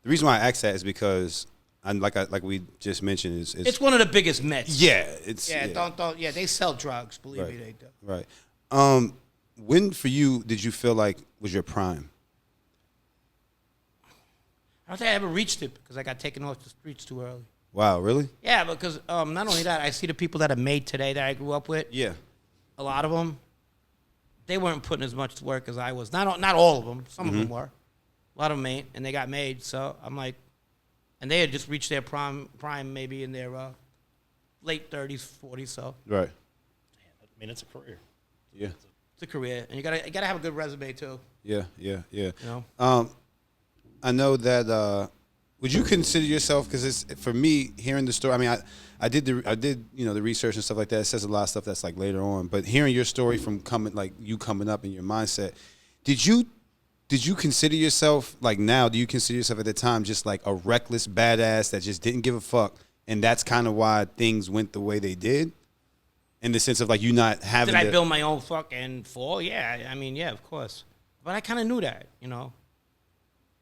reason why I asked that is because like we just mentioned is it's one of the biggest myths. Yeah, don't they sell drugs, believe me, they do. Right. When for you did you feel like was your prime? I don't think I ever reached it because I got taken off the streets too early. Wow, really? Yeah, because not only that, I see the people that are made today that I grew up with. Yeah. A lot of them, they weren't putting as much work as I was. Not all of them. Some of them were. A lot of them ain't, and they got made. So I'm like, and they had just reached their prime maybe in their late 30s, 40s. So Right. I mean, it's a career. Yeah. it's a career, and you gotta have a good resume too. Yeah. You know. I know that. Would you consider yourself? Because it's for me hearing the story. I mean, I did the research and stuff like that. It says a lot of stuff that's like later on. But hearing your story from coming up in your mindset, did you consider yourself like now? Do you consider yourself at the time just like a reckless badass that just didn't give a fuck, and that's kind of why things went the way they did? In the sense of like you not having. Did I build my own fucking fall? Yeah, I mean, yeah, of course. But I kind of knew that, you know.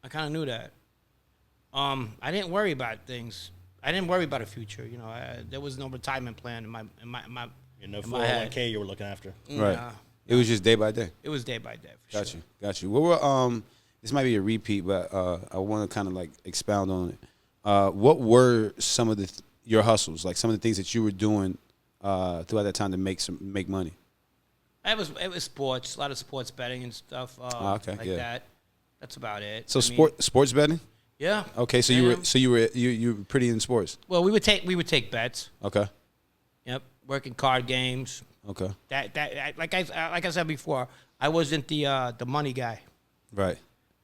I kind of knew that. I didn't worry about things. I didn't worry about a future. You know, there was no retirement plan in my No in my head. 401k you were looking after. Right. Nah, It was just day by day. it was day by day. For Got sure. you. Got you. What were this might be a repeat, but I want to kind of like expound on it. What were some of your hustles, like some of the things that you were doing throughout that time to make money? It was sports, a lot of sports betting and stuff like that. That's about it. So I mean, sports betting? yeah. Okay, so you were pretty in sports. Well, we would take bets. Okay. Yep, working card games. Okay. That like I said before, I wasn't the money guy. Right.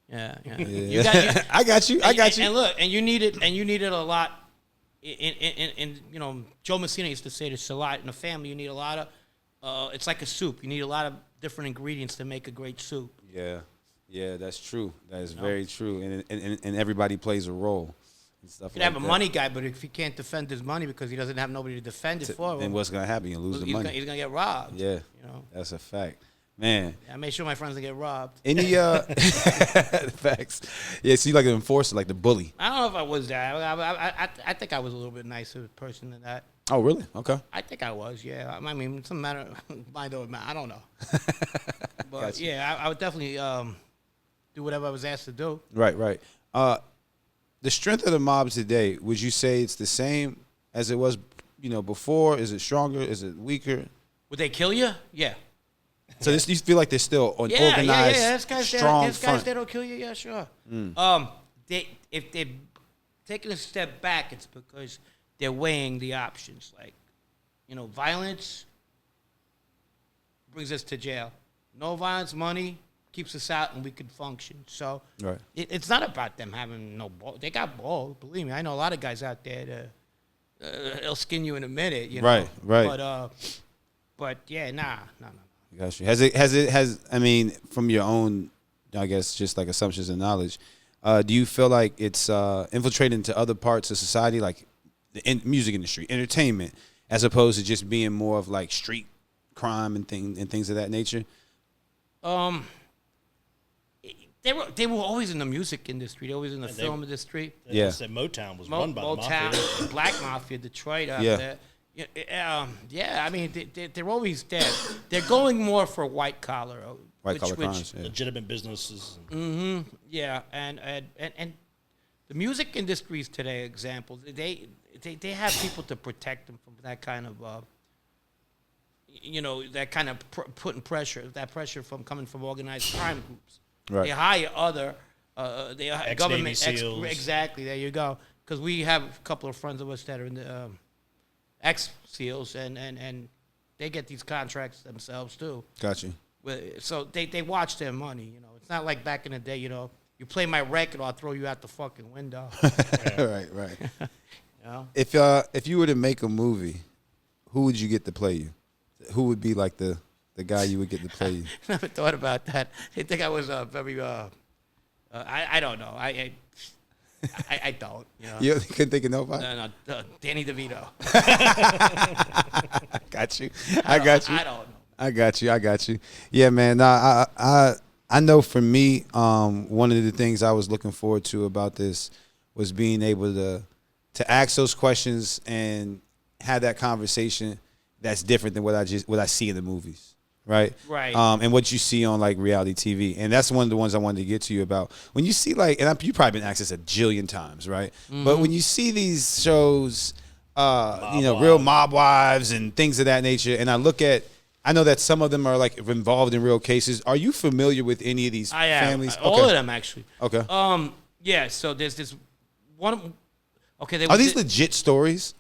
Yeah. Yeah. I got you. And look, and you needed a lot. In you know, Joe Messina used to say this a lot. In a family, you need a lot of. It's like a soup. You need a lot of different ingredients to make a great soup. Yeah. Yeah, that's true. That is very true. And everybody plays a role and stuff You like can have that. a money guy, but if he can't defend his money because he doesn't have nobody to defend it for Then him, what's gonna happen? You lose the money. he's gonna get robbed. Yeah. You know. That's a fact. Man. I made sure my friends didn't get robbed. Any facts? Yeah, so you like an enforcer, like the bully. I don't know if I was that. I think I was a little bit nicer person than that. Oh, really? Okay. I think I was, yeah. I mean, some matter, mind over matter. I don't know. But Gotcha. yeah, I would definitely do whatever I was asked to do. Right. The strength of the mob today, would you say it's the same as it was, before? Is it stronger? Is it weaker? Would they kill you? Yeah. So you feel like they're still an organized, Yeah. There's strong guys that'll kill you. Yeah, sure. If they're taking a step back, it's because they're weighing the options. Like, violence brings us to jail. No violence, money keeps us out, and we can function. So Right. it's not about them having no ball. They got balls. Believe me, I know a lot of guys out there that they'll skin you in a minute. Right. But yeah, nah. Got you. I mean, from your own, I guess, just like assumptions and knowledge, do you feel like it's infiltrated into other parts of society, like the music industry, entertainment, as opposed to just being more of like street crime and things of that nature? They were always in the music industry. They were always in the film industry. Yeah. Said Motown was run by the Motown, mafia. Black Mafia, Detroit. There. Yeah. I mean, they're always there. They're going more for white collar. Crimes. Yeah. Legitimate businesses. Yeah, and the music industries today, example, they have people to protect them from that kind of, putting pressure, that pressure from coming from organized crime groups. Right. They hire other, they hire government SEALs. exactly. There you go. Because we have a couple of friends of us that are in the ex-SEALs, and they get these contracts themselves too. Got you. So they watch their money. It's not like back in the day. You play my record, I'll throw you out the fucking window. Right. If you were to make a movie, who would you get to play you? Who would be like the guy you would get to play you? Never thought about that. I think I was very. I don't know. I don't. You couldn't think of nobody? No. Danny DeVito. Got you. I got you. I don't know. I got you. Yeah, man. I know for me, one of the things I was looking forward to about this was being able to ask those questions and have that conversation that's different than what I see in the movies. Right. And what you see on like reality TV. And that's one of the ones I wanted to get to you about. When you see you've probably been asked this a jillion times, right? Mm-hmm. But when you see these shows, real mob wives and things of that nature, and I know that some of them are like involved in real cases. Are you familiar with any of these families? All of them, actually. Okay. Yeah, so there's this one. Okay. Are these legit stories?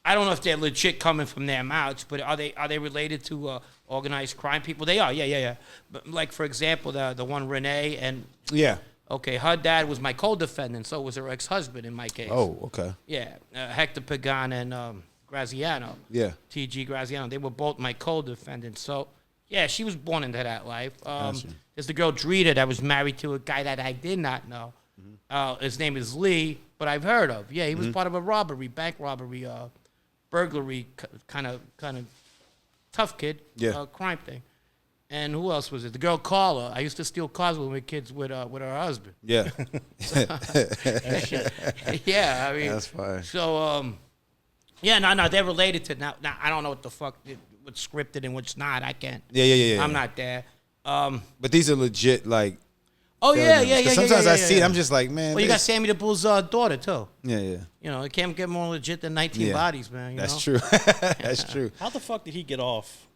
I don't know if they're legit coming from their mouths, but are they related to organized crime people? They are, yeah. But like, for example, the one Renee and... Yeah. Okay, her dad was my co-defendant, so was her ex-husband in my case. Oh, okay. Yeah, Hector Pagan and Graziano. Yeah. T.G. Graziano. They were both my co-defendants. So, yeah, she was born into that life. There's the girl Drita that was married to a guy that I did not know. Mm-hmm. His name is Lee, but I've heard of. Yeah, he was part of a robbery, bank robbery, burglary, kind of tough kid, yeah. Crime thing. And who else was it? The girl Carla. I used to steal cars with my kids with her husband. Yeah. Yeah, I mean, That's fine. So, yeah, no, they're related to now. I don't know what the fuck, what's scripted and what's not. I can't. Yeah. I'm not there. But these are legit, like. Oh yeah. 'Cause sometimes I see it, I'm just like, man. Well, you got Sammy the Bull's daughter too. Yeah. You know, it can't get more legit than 19 Yeah. bodies, man. You That's know? true. That's true. How the fuck did he get off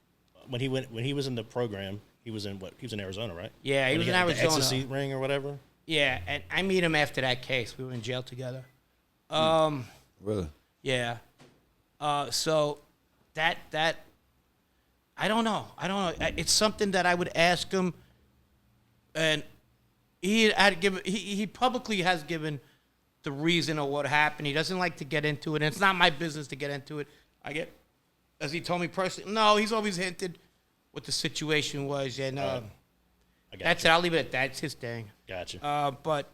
when he was in the program? He was in Arizona, right? Yeah, he When was in got the Arizona. ecstasy ring or whatever. Yeah, and I meet him after that case. We were in jail together. Really? Yeah. So that I don't know. It's something that I would ask him, and he publicly has given the reason of what happened. He doesn't like to get into it, and it's not my business to get into it. As he told me personally, no, he's always hinted what the situation was, and that's it. I'll leave it at that. It's his thing. Gotcha. But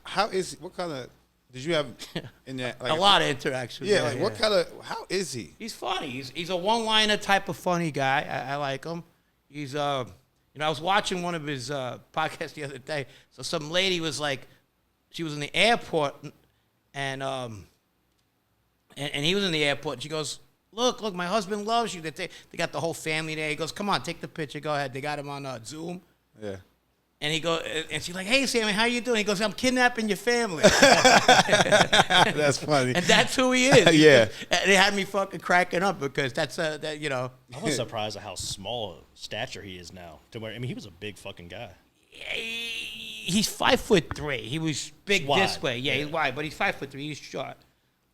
How is, what kind of, did you have in that? Like, a lot of interaction. Yeah, like what kind of, how is he? He's funny. He's a one-liner type of funny guy. I like him. He's I was watching one of his podcasts the other day. So some lady was like, she was in the airport, and he was in the airport. And she goes, look, my husband loves you. They got the whole family there. He goes, come on, take the picture. Go ahead. They got him on Zoom. Yeah. And he goes, and she's like, hey, Sammy, how you doing? He goes, I'm kidnapping your family. That's funny. And that's who he is. Yeah. And it had me fucking cracking up because that's that, you know. I was surprised at how small stature he is now. He was a big fucking guy. He's 5'3". He was big Wide. this way. Yeah, he's wide, but he's 5'3". He's short.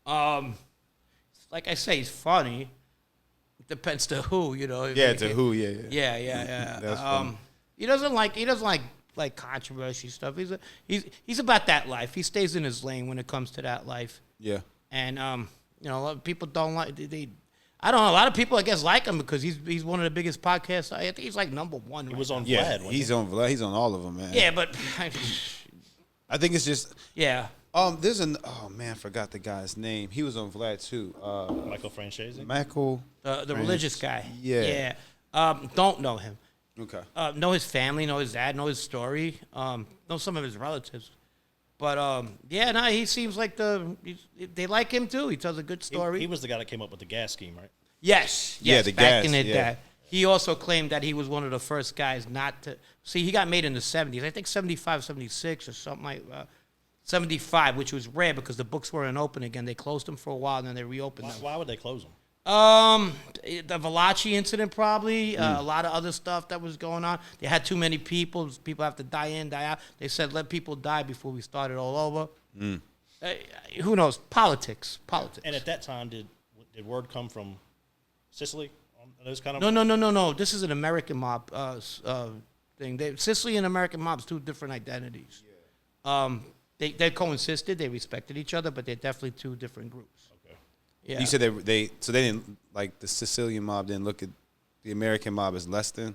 Like I say, he's funny. It depends to who, you know. Yeah, to who, yeah. Yeah. That's funny. He doesn't like controversy stuff. He's about that life. He stays in his lane when it comes to that life. Yeah. And you know, a lot of people don't like I don't know. A lot of people, I guess, like him because he's one of the biggest podcasts. I think he's like #1. He was on Yeah, Vlad. wasn't he's he? on Vlad. He's on all of them, man. Yeah, but I think it's just, yeah. there's oh man, I forgot the guy's name. He was on Vlad too. Michael Francese. Michael. The religious guy. Yeah. Don't know him. Okay. Know his family, know his dad, know his story, know some of his relatives. But, he seems like they like him too. He tells a good story. He was the guy that came up with the gas scheme, right? Yes. Yeah, the back gas, in the yeah. day. He also claimed that he was one of the first guys not to. See, he got made in the 70s. I think 75, 76 or something like 75, which was rare because the books weren't open again. They closed them for a while and then they reopened them. Why would they close him? The Valachi incident probably, a lot of other stuff that was going on. They had too many people. People have to die in, die out. They said let people die before we start it all over. Who knows? Politics. And at that time, did word come from Sicily on those kind of? No. This is an American mob thing. Sicily and American mobs, two different identities. Yeah. They coexisted. They respected each other, but they're definitely two different groups. Okay. Yeah. You said they didn't, like, the Sicilian mob didn't look at the American mob as less than?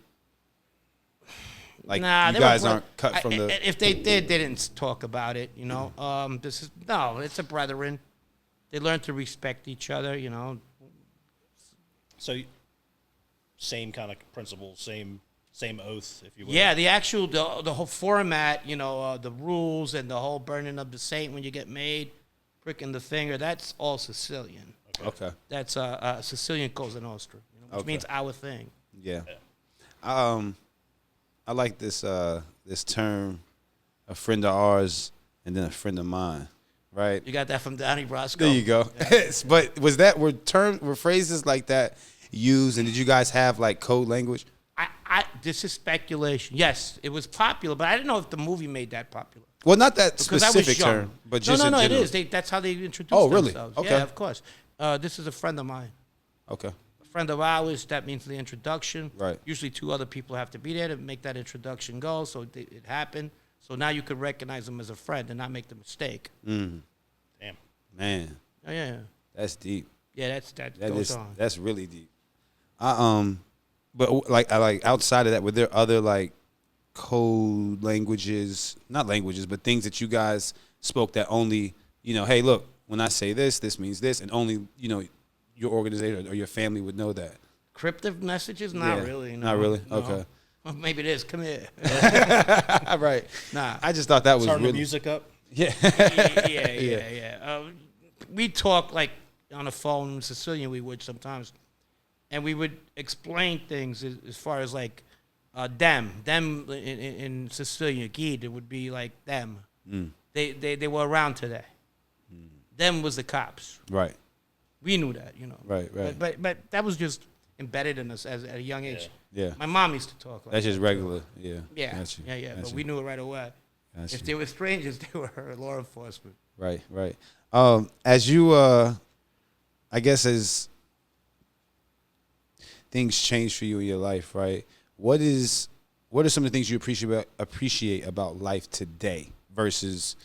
Like, nah, you guys aren't cut from the... If they did, they didn't talk about it, you know. It's a brethren. They learn to respect each other, you know. So, same kind of principles, same oath, if you will. Yeah, the whole format, you know, the rules and the whole burning of the saint when you get made, pricking the finger, that's all Sicilian. Okay. That's Sicilian Cosa Nostra, you know, which means our thing. Yeah. I like this term, a friend of ours and then a friend of mine, right? You got that from Donnie Brasco. There you go. Yeah. But were phrases like that used, and did you guys have like code language? This is speculation. Yes, it was popular, but I didn't know if the movie made that popular. Well, not that Because I was specific young. term, but just no, in it general. is. That's how they introduced Oh, really? themselves. Okay. Yeah, of course. This is a friend of mine. Okay. A friend of ours, that means the introduction. Right. Usually 2 other people have to be there to make that introduction go, so it happened. So now you could recognize them as a friend and not make the mistake. Mm. Damn. Man, Oh, yeah. that's deep. Yeah, that goes on. That's really deep. But like outside of that, were there other like code languages, not languages, but things that you guys spoke that only, you know, hey, look, when I say this, this means this, and only, you know, your organization or your family would know that? Cryptic messages? Not Yeah. really. No. Not really? No. Okay. Well, maybe it is. Come here. Right. Nah. I just thought that was Turn the really. music up. Yeah. Yeah. We talk like on the phone in Sicilian. We would sometimes, and we would explain things as far as like them in Sicilian. Guide, it would be like them. They were around today. Them was the cops. Right. We knew that, you know. Right. But that was just embedded in us at a young age. Yeah. My mom used to talk like That's just that, regular. Yeah. Yeah. Gotcha. Yeah. But Gotcha. we knew it right away. Gotcha. If they were strangers, they were law enforcement. Right. As you, I guess, as things change for you in your life, right? What are some of the things you appreciate about life today versus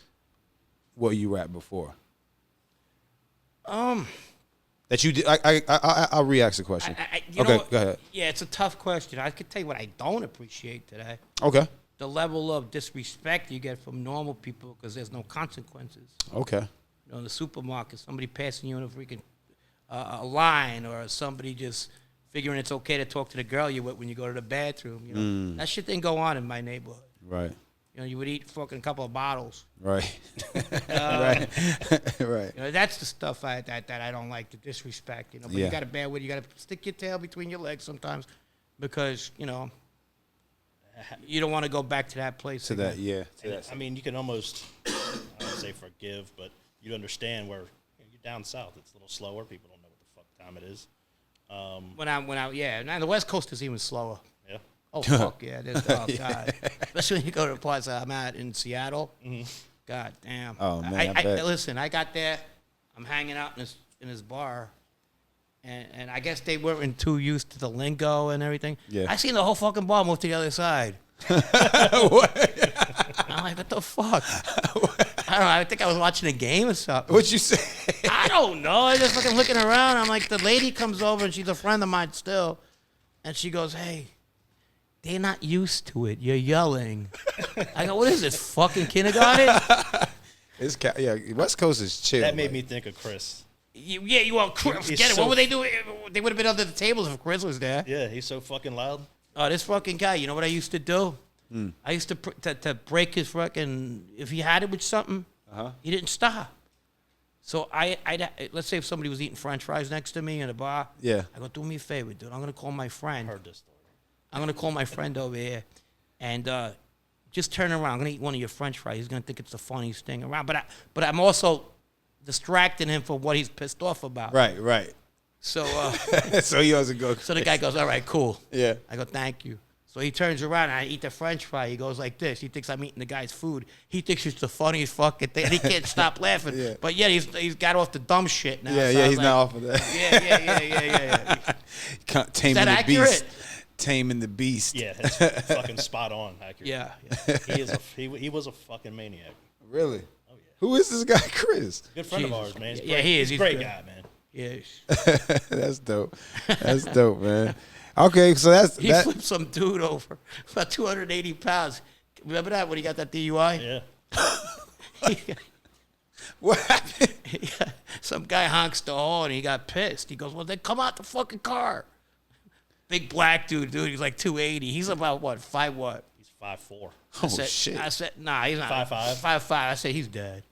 what you were at before? That you did. I'll re-ask the question. Okay, go ahead. Yeah, it's a tough question. I could tell you what I don't appreciate today. Okay. The level of disrespect you get from normal people because there's no consequences. Okay. You know, in the supermarket, somebody passing you in a freaking a line, or somebody just figuring it's okay to talk to the girl you with when you go to the bathroom. You know, that shit didn't go on in my neighborhood. Right. You know, you would eat fucking a couple of bottles. Right. Right. Right. You know, that's the stuff that I don't like, the disrespect. You know, but Yeah. you got to bear with it. You got to stick your tail between your legs sometimes, because you know you don't want to go back to that place. To that, yeah. I mean, you can almost, I don't say forgive, but you understand where you're down south. It's a little slower. People don't know what the fuck time it is. Yeah. Now the West Coast is even slower. Yeah. Oh fuck yeah, God. Especially when you go to the place I'm at in Seattle. God damn. Oh man, I bet. Listen, I got there. I'm hanging out in this bar, and I guess they weren't too used to the lingo and everything. Yeah. I seen the whole fucking bar move to the other side. What? I'm like, what the fuck? I don't know. I think I was watching a game or something. What'd you say? I don't know. I just fucking looking around. I'm like, the lady comes over and she's a friend of mine still, and she goes, "Hey, they're not used to it. You're yelling." I go, "What is this, fucking kindergarten?" West Coast is chill. That made me think of Chris. You want Chris? He's Get it? so What would they do? They would have been under the tables if Chris was there. Yeah, he's so fucking loud. Oh, this fucking guy. You know what I used to do? I used to break his fucking. If he had it with something, he didn't stop. So let's say if somebody was eating French fries next to me in a bar. Yeah. I go, do me a favor, dude. I'm gonna call my friend. Heard this story. I'm gonna call my friend over here, and just turn around. I'm gonna eat one of your French fries. He's gonna think it's the funniest thing around. But I'm also distracting him from what he's pissed off about. Right. So So he doesn't go. so the guy goes, all right, cool. Yeah. I go, thank you. So he turns around and I eat the French fry. He goes like this. He thinks I'm eating the guy's food. He thinks it's the funniest fucking thing. And he can't stop laughing. Yeah. But yeah, he's got off the dumb shit now. Yeah, So I was he's like, not off of that. Yeah. Taming that the accurate? beast. Taming the beast. Yeah, that's fucking spot on. Accurate. Yeah. He was a fucking maniac. Really? Oh yeah. Who is this guy, Chris? Good friend of Jesus. ours, man. He's Yeah, great. he is. He's He's a great good. guy, man. Yeah. That's dope. That's dope, man. Okay, so that's He that. flipped some dude over about 280 pounds. Remember that when he got that DUI? Yeah. What happened? Some guy honks the horn and he got pissed. He goes, well, then come out the fucking car. Big black dude. He's like 280. He's about what? 5 what? He's 5'4". Oh said, shit! I said, nah, he's not. 5'5". 5'5". I said, he's dead.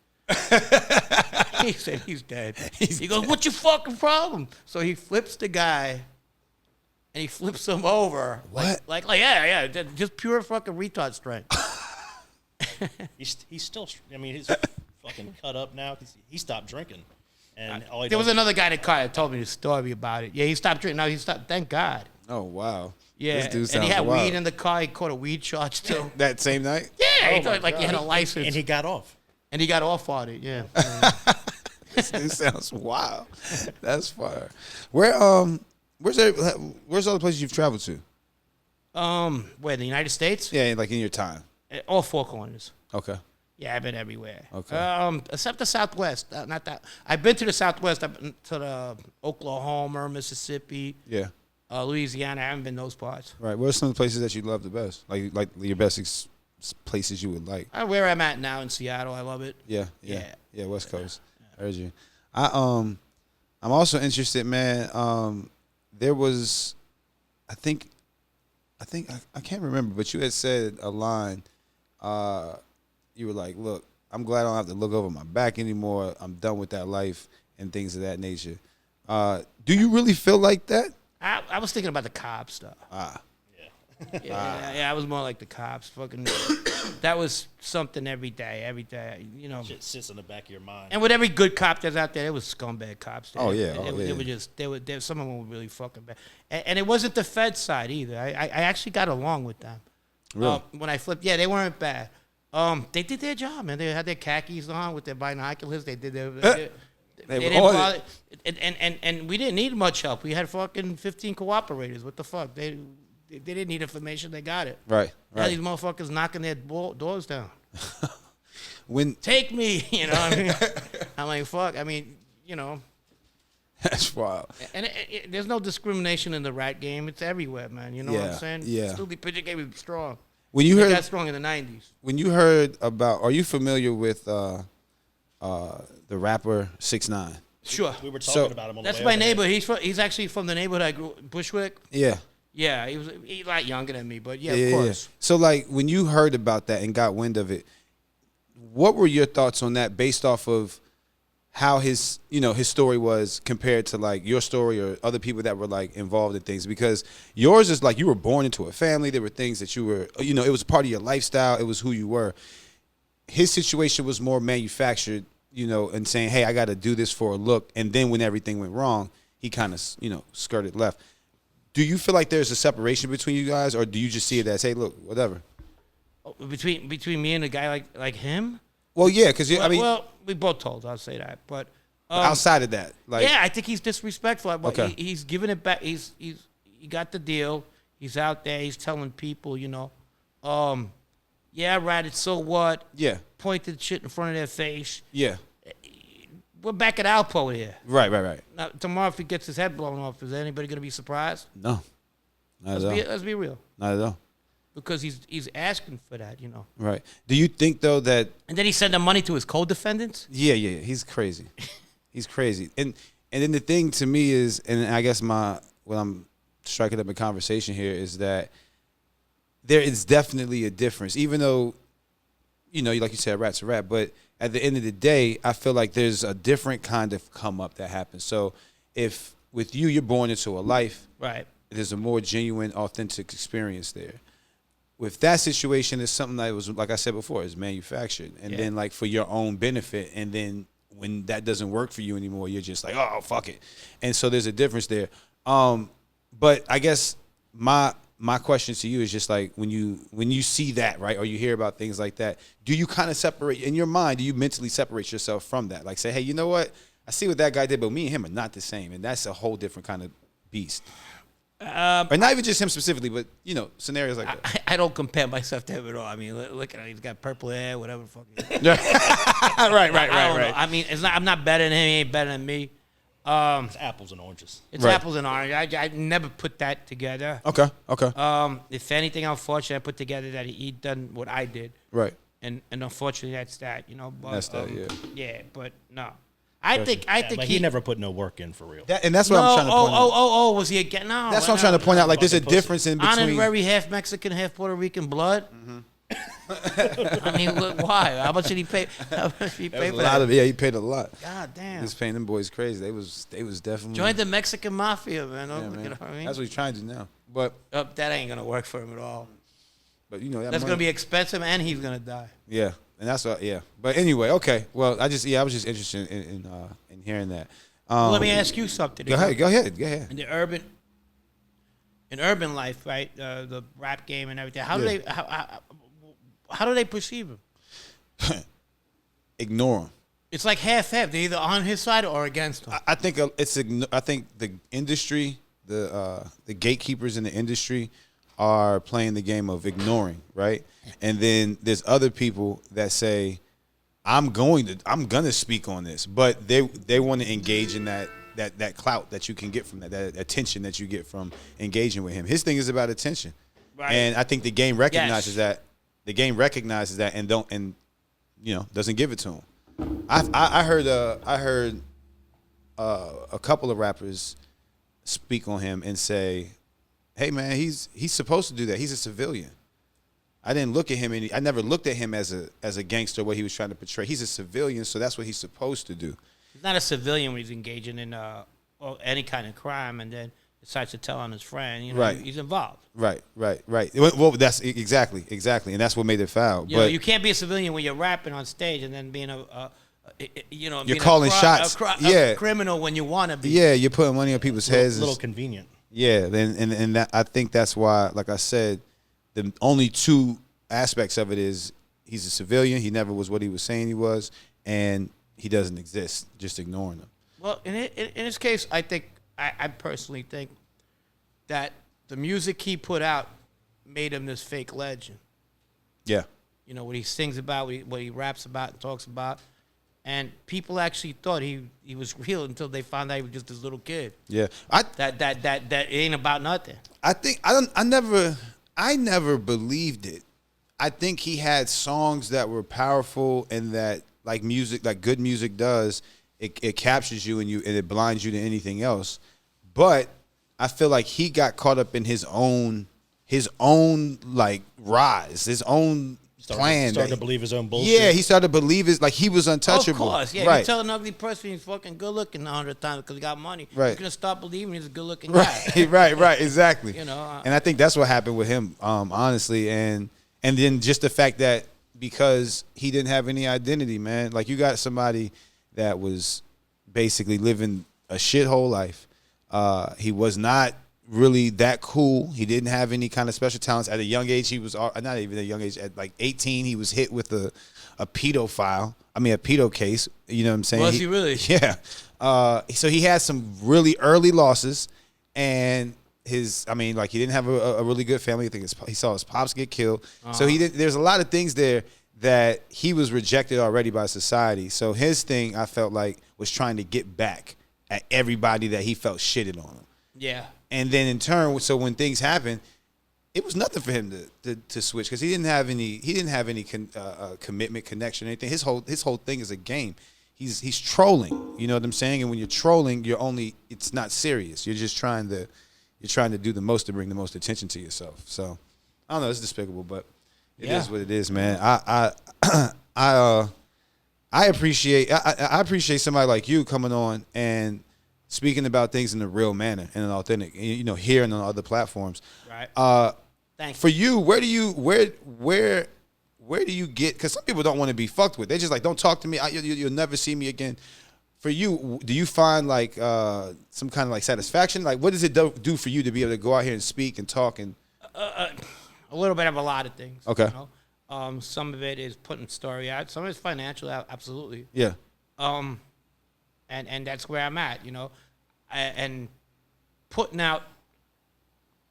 He said, he's dead. He goes, what's your fucking problem? So he flips the guy, and he flips him over. What? Like yeah, just pure fucking retard strength. He's still. I mean, he's fucking cut up now. He stopped drinking, and all he There was does- another guy in the car that told me the story about it. Yeah, he stopped drinking. Now he stopped. Thank God. Oh wow! Yeah, This dude and sounds he had wild. weed in the car. He caught a weed charge too. That same night. Yeah, he Oh, thought my like he had a God. license, and he got off. got off on it. Yeah. This dude sounds wild. That's fire. Where's all the places you've traveled to? Where, the United States? Yeah, like in your time. All 4 corners. Okay. Yeah, I've been everywhere. Okay. Except the Southwest. Not that. I've been to the Southwest. I've been to the Oklahoma, Mississippi, Yeah. Louisiana. I haven't been those parts. Right. What are some of the places that you love the best? Like your best places you would like? Where I'm at now in Seattle, I love it. Yeah. Yeah. West Coast. I heard you. I'm also interested, man. There was, I think, I think I can't remember, but you had said a line. You were like, "Look, I'm glad I don't have to look over my back anymore. I'm done with that life and things of that nature." Do you really feel like that? I was thinking about the cops stuff. Yeah, I was more like the cops. Fucking, that was something every day, you know. Shit sits in the back of your mind. And with every good cop that's out there, there was scumbag cops. There. Oh, yeah. They were just, some of them were really fucking bad. And it wasn't the Fed side either. I actually got along with them. Really? When I flipped, they weren't bad. They did their job, man. They had their khakis on with their binoculars. They did their. They didn't bother, and we didn't need much help. We had fucking 15 cooperators. What the fuck? They didn't need information. They got it. Right. Now these motherfuckers knocking their doors down. When Take me, you know what I mean? I'm like, fuck. I mean, you know. That's wild. And there's no discrimination in the rat game. It's everywhere, man. You know what I'm saying? Yeah. Still, the pitching game is strong. When you heard got strong in the 90s. When you heard about, are you familiar with the rapper 6ix9ine? Sure. We were talking about him on the That's way my over neighbor. there. He's actually from the neighborhood I grew Bushwick. Yeah. Yeah, he's a lot younger than me, but of course. So like when you heard about that and got wind of it, what were your thoughts on that based off of how his story was compared to like your story or other people that were like involved in things? Because yours is like you were born into a family. There were things that you were, it was part of your lifestyle. It was who you were. His situation was more manufactured, and saying, hey, I got to do this for a look. And then when everything went wrong, he kind of, skirted left. Do you feel like there's a separation between you guys, or do you just see it as, hey, look, whatever? Between me and a guy like him? Well, yeah, because well, we both told. I'll say that, but outside of that, like, yeah, I think he's disrespectful. Okay. He's giving it back. He got the deal. He's out there. He's telling people, yeah, right. It's so what? Yeah. Pointed shit in front of their face. Yeah. We're back at Alpo here. Right. Now, tomorrow, if he gets his head blown off, is anybody going to be surprised? No. Not at all. Let's be real. Not at all. Because he's asking for that, Right. Do you think, though, that... And then he sent the money to his co-defendants? Yeah. He's crazy. He's crazy. And then the thing to me is, and I guess what I'm striking up a conversation here is that there is definitely a difference. Even though, like you said, rat's a rat, but at the end of the day, I feel like there's a different kind of come up that happens. So if with you're born into a life, right, there's a more genuine, authentic experience there. With that situation, it's something that was, like I said before, is manufactured. And then like for your own benefit. And then when that doesn't work for you anymore, you're just like, oh, fuck it. And so there's a difference there. But I guess my question to you is just like when you see that, right, or you hear about things like that, do you kind of separate in your mind? Do you mentally separate yourself from that? Like say, hey, you know what? I see what that guy did, but me and him are not the same, and that's a whole different kind of beast. Or not even just him specifically, but scenarios like that. I don't compare myself to him at all. I mean, look at him; he's got purple hair, whatever. Fucking. Right. I mean, I'm not better than him. He ain't better than me. It's apples and oranges. It's apples and oranges. I never put that together. Okay. If anything, unfortunately, I put together that he done what I did. Right. And unfortunately, that's that. But, that's that. Yeah. Yeah, but no. I think But he never put no work in for real. And that's what I'm trying to point out. Was he again? No. That's what I'm trying to point out. Like, there's a difference in between. Honorary half Mexican, half Puerto Rican blood. Mm-hmm. I mean, why? How much did he pay? How much did he pay for that? He paid a lot. God damn. He was paying them boys crazy. They was definitely joined the Mexican mafia, man. Yeah, man. You know what I mean? That's what he's trying to do now. But that ain't gonna work for him at all. But that's gonna be expensive, and he's gonna die. Yeah, and that's what. Yeah, but anyway, okay. Well, I was just interested in hearing that. Let me ask you something. Go ahead. In the urban life, right? The rap game and everything. How do they perceive him? Ignore him. It's like half-half. They're either on his side or against him. I think I think the industry, the gatekeepers in the industry, are playing the game of ignoring, right? And then there's other people that say, I'm gonna speak on this, but they want to engage in that clout that you can get from that attention that you get from engaging with him. His thing is about attention, right? And I think the game recognizes that. The game recognizes that and doesn't give it to him. I heard a couple of rappers speak on him and say hey man, he's supposed to do that. He's a civilian. I didn't look at him I never looked at him as a gangster, what he was trying to portray. He's a civilian, so that's what he's supposed to do. He's not a civilian when he's engaging in any kind of crime, and then decides to tell on his friend. You know, Right. he's involved. Right. Well, that's exactly, and that's what made it foul. You know, But you can't be a civilian when you're rapping on stage and then being you're being calling shots. a criminal when you want to be. yeah, you're putting money on people's heads. A little convenient. Yeah, and that, I think that's why, like I said, the only two aspects of it is he's a civilian. He never was what he was saying he was, and he doesn't exist. Just ignoring him. Well, in his case, I personally think that the music he put out made him this fake legend. Yeah. You know, what he sings about, what he raps about and talks about. And people actually thought he was real until they found out he was just this little kid. Yeah. That ain't about nothing. I think I never believed it. I think he had songs that were powerful and that like music, like good music does, it captures you and it blinds you to anything else. But I feel like he got caught up in his own like rise, his own plan. Started to believe his own bullshit. Yeah, he started to believe it, like he was untouchable. Of course, yeah. Right. You tell an ugly person he's fucking good looking 100 times because he got money. Right. You're gonna stop believing he's a good looking guy. right, exactly. You know, and I think that's what happened with him, honestly, and then just the fact that because he didn't have any identity, man. Like you got somebody that was basically living a shithole life. He was not really that cool. He didn't have any kind of special talents. At a young age, he was not even a young age. At like 18, he was hit with a pedophile. I mean, a pedo case. You know what I'm saying? Was he really? Yeah. So he had some really early losses, and he didn't have a really good family. I think he saw his pops get killed. So there's a lot of things there that he was rejected already by society. So his thing, I felt like, was trying to get back at everybody that he felt shitted on him. Yeah. And then in turn, so when things happened, it was nothing for him to switch because he didn't have any commitment, connection, anything. His whole thing is a game. He's trolling. You know what I'm saying? And when you're trolling, it's not serious. You're just trying to do the most to bring the most attention to yourself. So I don't know. It's despicable, but it is what it is, man. I appreciate somebody like you coming on and speaking about things in a real manner and an authentic, here and on other platforms. Right. Thank you. For you, where do you get? Because some people don't want to be fucked with. They just like, don't talk to me. You'll never see me again. For you, do you find like some kind of like satisfaction? Like, what does it do for you to be able to go out here and speak and talk and? A little bit of a lot of things. Okay. You know? Some of it is putting story out. Some of it's financial, absolutely. Yeah. And that's where I'm at, and putting out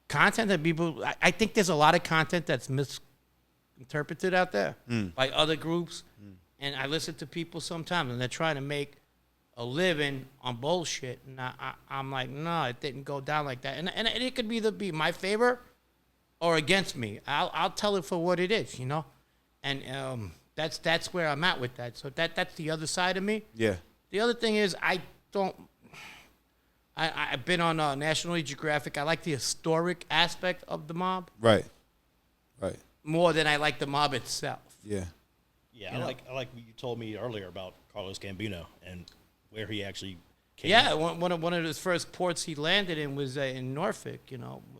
content that people. I think there's a lot of content that's misinterpreted out there by other groups, and I listen to people sometimes, and they're trying to make a living on bullshit, and I'm like, no, it didn't go down like that, and it could either be my favor or against me. I'll tell it for what it is, and that's where I'm at with that. So that's the other side of me. Yeah. The other thing is I've been on National Geographic. I like the historic aspect of the mob. Right. More than I like the mob itself. Yeah. Yeah, I like what you told me earlier about Carlos Gambino and where he actually came. Yeah, one of his first ports he landed in was in Norfolk.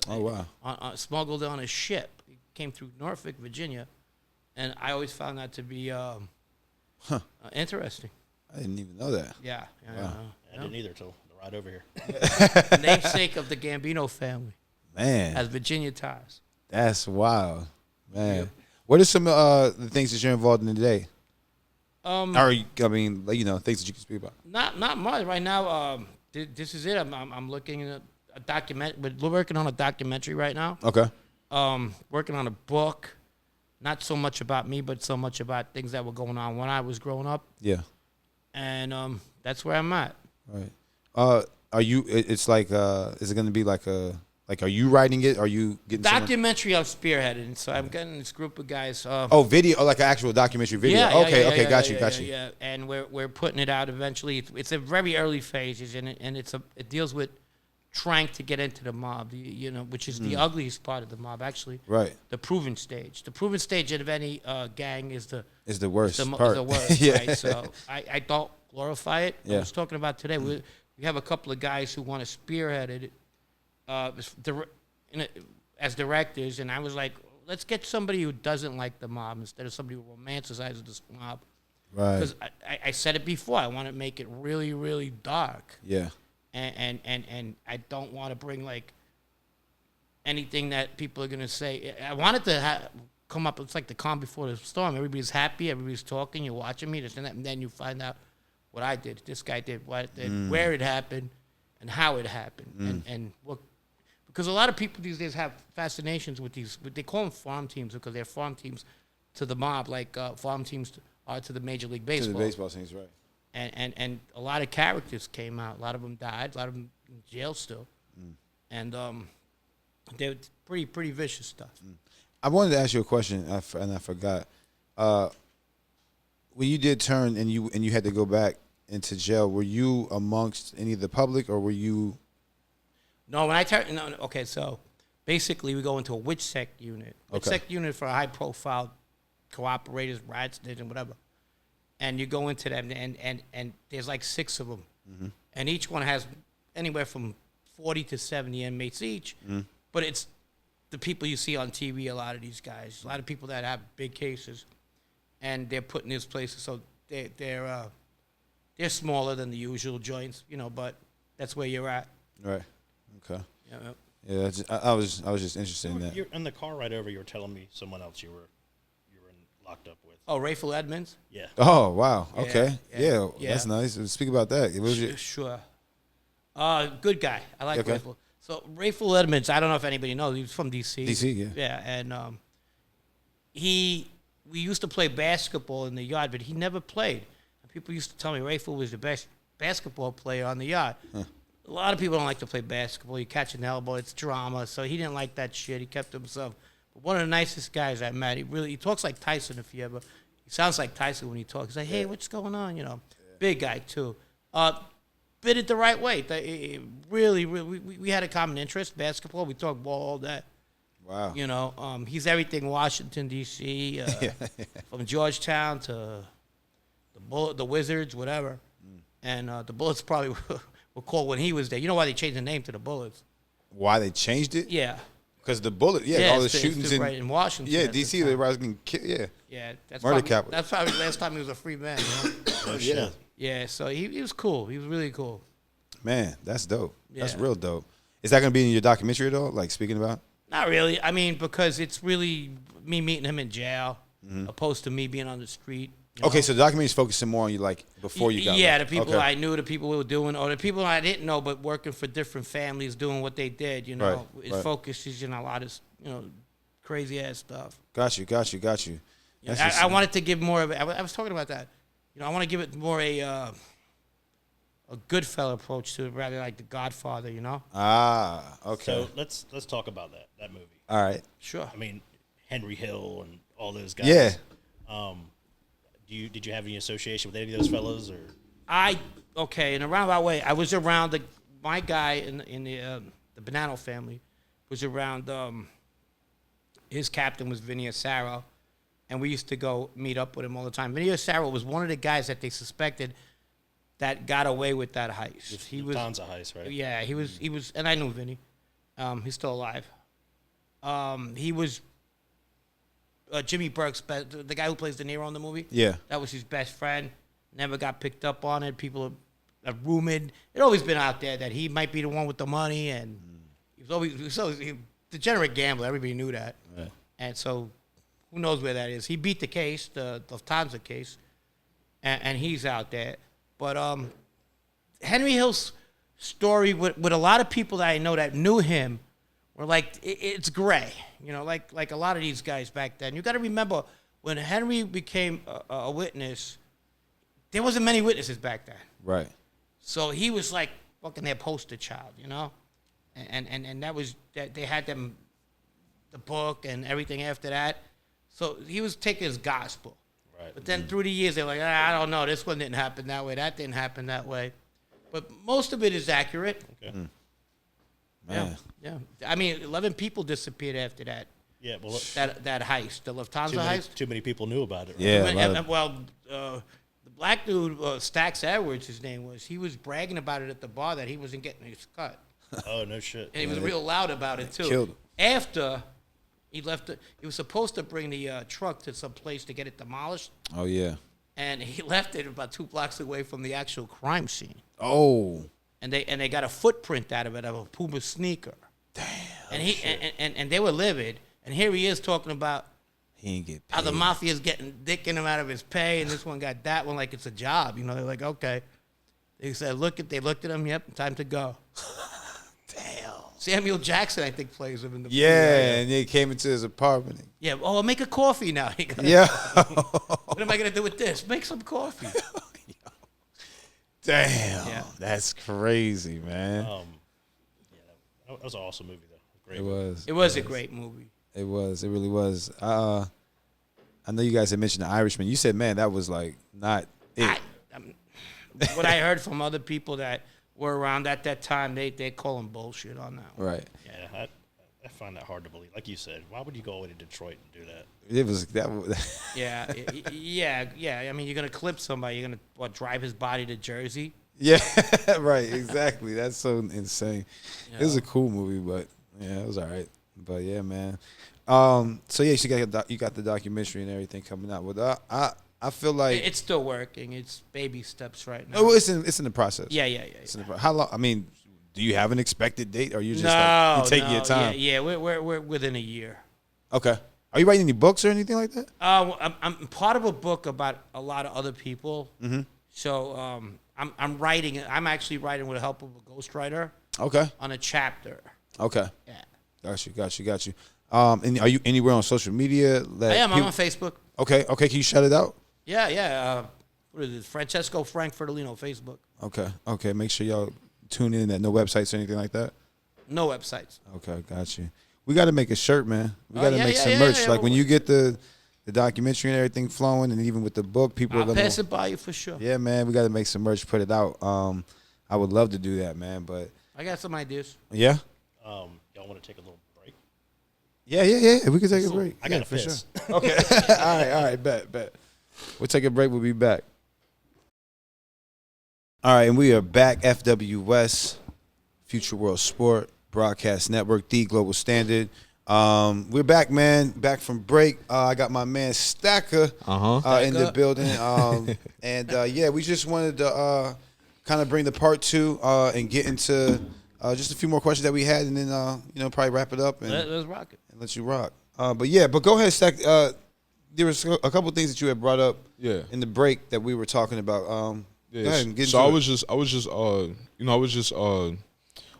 Oh wow. Smuggled on a ship. He came through Norfolk, Virginia, and I always found that to be interesting. I didn't even know that. Yeah. Wow. I didn't either till the ride over here. Namesake of the Gambino family. Man. Has Virginia ties. That's wild. Man. Yeah. What are some the things that you're involved in today? Things that you can speak about. Not much right now. This is it. I'm looking at a document. We're working on a documentary right now. Okay. Working on a book, not so much about me, but so much about things that were going on when I was growing up. Yeah. And that's where I'm at. Right. Are you? It's like. Is it going to be like a? Like, are you writing it? Are you getting documentary? I'm spearheading, so I'm getting this group of guys. Video, like an actual documentary video. Yeah, okay, got you. Yeah, and we're putting it out eventually. It's a very early phases, and it deals with trying to get into the mob, you know, which is the ugliest part of the mob, actually. Right. The proven stage. The proven stage of any gang is the worst part. Is the worst, Yeah. right? So I don't glorify it. Yeah. I was talking about today. We have a couple of guys who want to spearhead it as directors, and I was like, let's get somebody who doesn't like the mob instead of somebody who romanticizes this mob. Right. Because I said it before, I want to make it really, really dark. Yeah. And I don't want to bring like anything that people are gonna say. I wanted to come up. It's like the calm before the storm. Everybody's happy. Everybody's talking. You're watching me, this and that, and then you find out what I did. This guy did what it did, where it happened, and how it happened, and what. Because a lot of people these days have fascinations with these. They call them farm teams because they're farm teams to the mob, like farm teams are to the Major League Baseball. To the baseball teams, right. And a lot of characters came out. A lot of them died. A lot of them in jail still. And they're pretty vicious stuff. I wanted to ask you a question, and I forgot. When you did turn and you had to go back into jail, were you amongst any of the public, or were you? No, when I turned, no, okay, so basically we go into a witsec unit. Okay. Witsec unit for high-profile cooperators, rats, and whatever. And you go into them, and there's like 6 of them. And each one has anywhere from 40 to 70 inmates each. But it's the people you see on TV, a lot of these guys, a lot of people that have big cases. And they're put in these places, so they're smaller than the usual joints, you know, but that's where you're at. Right. Okay. Yeah. Yeah, I was just interested in that. You're in the car right over. You were telling me someone else you were locked up with. Oh, Rayful Edmonds? Yeah. Oh wow. Yeah, Okay. yeah, Yeah, that's nice. Speak about that. It was Sure. Good guy. I like Okay. Rayful. So Rayful Edmonds, I don't know if anybody knows, he was from D.C. D.C., yeah. Yeah, and we used to play basketball in the yard, but he never played. And people used to tell me Rayful was the best basketball player on the yard. A lot of people don't like to play basketball. You catch an elbow, it's drama. So he didn't like that shit. He kept to himself. But one of the nicest guys I met. He talks like Tyson if you ever. He sounds like Tyson when he talks. He's like, hey, what's going on? You know, big guy too. Bit it the right way. Really, we had a common interest, basketball. We talked ball all day. wow. You know, he's everything Washington D.C. From Georgetown to the Wizards, whatever. And the Bullets probably were called when he was there. You know why they changed the name to the Bullets? Why they changed it? Yeah. Because the bullet, all the it's shootings in right in Washington. Yeah, at the D.C. time. Everybody's getting killed. Yeah. Yeah, that's Murder probably, capital. that's probably the last time he was a free man. You know? Oh, Yeah. shit. Yeah, so he was cool. He was really cool. Man, that's dope. That's Yeah. real dope. Is that going to be in your documentary at all? Like speaking about? Not really. I mean, because it's really me meeting him in jail, opposed to me being on the street. You Okay, know? so the documentary is focusing more on you, like before you got. Yeah, left. the people Okay. I knew, the people we were doing, or the people I didn't know, but working for different families, doing what they did. You know, Right, it right. focuses on a lot of crazy ass stuff. Got you. Yeah, That's I wanted to give more of it. I was talking about that. You know, I want to give it more a Goodfellas approach to it, rather like The Godfather. You know. Okay. So let's talk about that movie. All right. Sure. I mean, Henry Hill and all those guys. Yeah. Did you have any association with any of those fellas, or? In a roundabout way, I was around my guy in the Bonanno family was around. His captain was Vinny Asaro, and we used to go meet up with him all the time. Vinny Asaro was one of the guys that they suspected that got away with that heist. He was Tons of heist, right? Yeah, he was, and I knew Vinny. He's still alive. He was Jimmy Burke's the guy who plays De Niro in the movie. Yeah. That was his best friend. Never got picked up on it. People have rumored. It always been out there that he might be the one with the money, and he was always a degenerate gambler. Everybody knew that. Right. And so, who knows where that is? He beat the case, the Lufthansa case, and he's out there. But Henry Hill's story with a lot of people that I know that knew him were like, it's gray. You know, like a lot of these guys back then. You got to remember, when Henry became a witness, there wasn't many witnesses back then. Right. So he was like fucking their poster child, you know? And that was, that they had them, the book and everything after that. So he was taking his gospel. Right. But then through the years, they're like, I don't know, this one didn't happen that way, that didn't happen that way. But most of it is accurate. Okay. Man. Yeah. I mean, 11 people disappeared after that. Yeah, well, That heist, the Lufthansa heist. too many people knew about it. Right? Yeah. The black dude, Stax Edwards, his name was. He was bragging about it at the bar that he wasn't getting his cut, Oh no shit. and he was real loud about it too. Killed him. After he left, he was supposed to bring the truck to some place to get it demolished, Oh yeah. and he left it about 2 blocks away from the actual crime scene. Oh. And they got a footprint out of it of a Puma sneaker. Damn. And he and they were livid. And here he is talking about He ain't get paid. how the mafia's getting dicking him out of his pay, and this one got that one like it's a job. You know, they're like, okay. They said, they looked at him. Yep, time to go. Damn. Samuel Jackson, I think, plays him in the movie. Yeah, and he came into his apartment. Yeah. Oh, I'll make a coffee now. Yeah. What am I gonna do with this? Make some coffee. Damn. Yeah. That's crazy, man. Yeah, that was an awesome movie though. Great. It was. It was a great movie. It was. It really was. I know you guys had mentioned The Irishman. You said, man, that was like not it. What I heard from other people that were around at that time, they call him bullshit on that one. Right. Yeah, I find that hard to believe. Like you said, why would you go away to Detroit and do that? It was that. Was, Yeah. I mean, you're gonna clip somebody. You're gonna drive his body to Jersey. yeah. Right. Exactly. That's so insane. Yeah. It was a cool movie, but yeah, it was all right. But yeah, man. So yeah, you got the documentary and everything coming out. Well, I feel like It's still working. It's baby steps right now. oh, it's in the process. Yeah. It's in the how long? I mean, do you have an expected date, or you just No, like you taking your time? Yeah. We're within a year. Okay. Are you writing any books or anything like that? I'm part of a book about a lot of other people. Mm-hmm. So I'm writing. I'm actually writing with the help of a ghostwriter Okay. on a chapter. Okay. Yeah. Got you. And are you anywhere on social media? I am. I'm on Facebook. Okay. Can you shout it out? Yeah. What is it? Francesco Frank Fiordilino, Facebook. Okay. Make sure y'all tune in at no websites or anything like that. No websites. Okay, got you. We got to make a shirt, man. We got to make some yeah, merch. yeah, Like when you get the documentary and everything flowing, and even with the book, people are I'll gonna pass it by you for sure. Yeah, man. We got to make some merch, put it out. I would love to do that, man. But I got some ideas. yeah. Y'all want to take a little break? Yeah. We can take a break. I got yeah, a for piss. sure. Okay. all right. Bet. We'll take a break. We'll be back. All right, and we are back. FWS, Future World Sport Broadcast Network, the global standard. We're back, man. Back from break. I got my man Stacker in the building. And yeah, we just wanted to kind of bring the part 2 and get into just a few more questions that we had, and then probably wrap it up and Let's rock it. let you rock. But go ahead, Stack. There was a couple things that you had brought up in the break that we were talking about. Yeah, go ahead and get so into I was just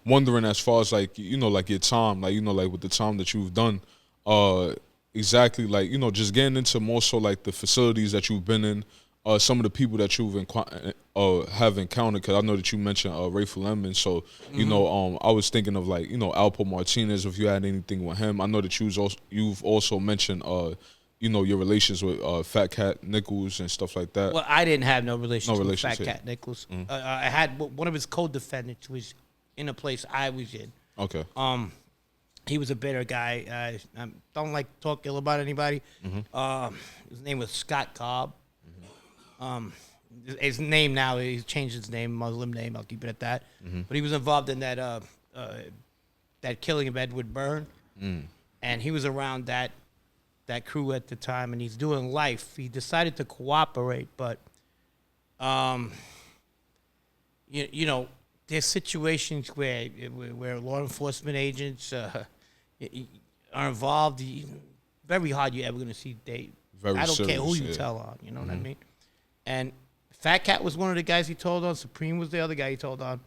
wondering as far as like like your time, like like with the time that you've done, exactly like just getting into more so like the facilities that you've been in, some of the people that you've have encountered, because I know that you mentioned Rayful Lemon, so I was thinking of like Alpo Martinez, if you had anything with him. I know that you've also mentioned your relations with Fat Cat Nichols and stuff like that. Well, I didn't have no relationship with relations, Fat yeah. Cat Nichols. I had one of his co-defendants who was in a place I was in. Okay. He was a bitter guy. I don't like to talk ill about anybody. His name was Scott Cobb. His name now, he's changed his name, Muslim name. I'll keep it at that. But he was involved in that killing of Edward Byrne, and he was around that crew at the time, and he's doing life. He decided to cooperate, but there's situations where law enforcement agents are involved. Very hard you're ever going to see Dave. Very I don't care who serious, you yeah. tell on. You know what I mean? And Fat Cat was one of the guys he told on. Supreme was the other guy he told on.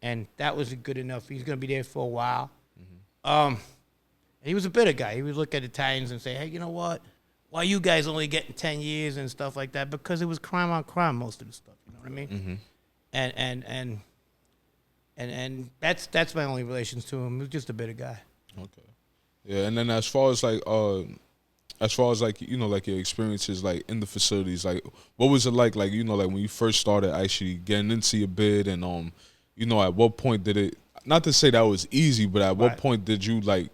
And that wasn't good enough. He's going to be there for a while. He was a bitter guy. He would look at Italians and say, hey, you know what? Why you guys only getting 10 years and stuff like that? Because it was crime on crime, most of the stuff. You know what I mean? And that's my only relations to him. He was just a bitter guy. Okay. Yeah, and then as far as like like your experiences like in the facilities, like what was it like like when you first started actually getting into your bid, and at what point did it not to say that was easy, but at what Right. point did you like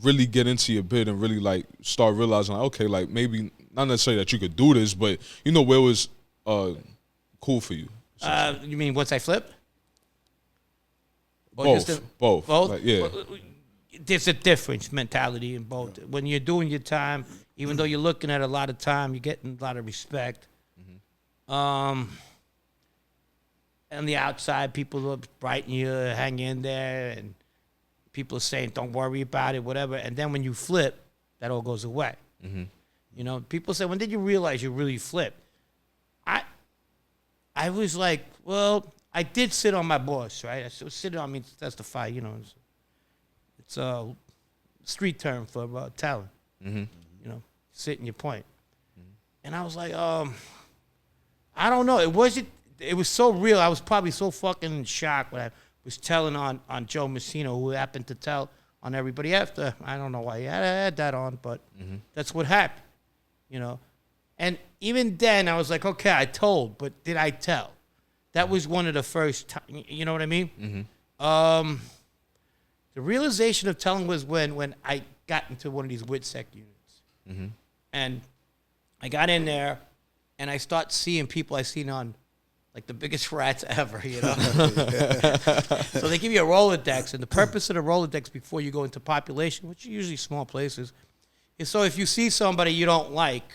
really get into your bid and really like start realizing like, okay, like maybe not necessarily that you could do this, but you know where it was cool for you? You mean once I flip? Or Both, just both, Both? Like, yeah. There's a difference mentality in both. When you're doing your time, even though you're looking at a lot of time, you're getting a lot of respect. On the outside, people are brighten you, hang in there, and people are saying, don't worry about it, whatever. And then when you flip, that all goes away. You know, people say, when did you realize you really flipped? I was like, well, I did sit on my boss, right? I was sitting on me to testify, you know. It's a street term for talent. You know, sitting your point. And I was like, I don't know. It was so real. I was probably so fucking shocked when I was telling on Joe Messino, who happened to tell on everybody after. I don't know why he had that on, but that's what happened, you know. And even then, I was like, okay, I told, but did I tell? That was one of the first times, you know what I mean? The realization of telling was when I got into one of these witsec units. And I got in there, and I start seeing people I seen on, like, the biggest rats ever, you know? So they give you a Rolodex, and the purpose of the Rolodex before you go into population, which are usually small places, is so if you see somebody you don't like,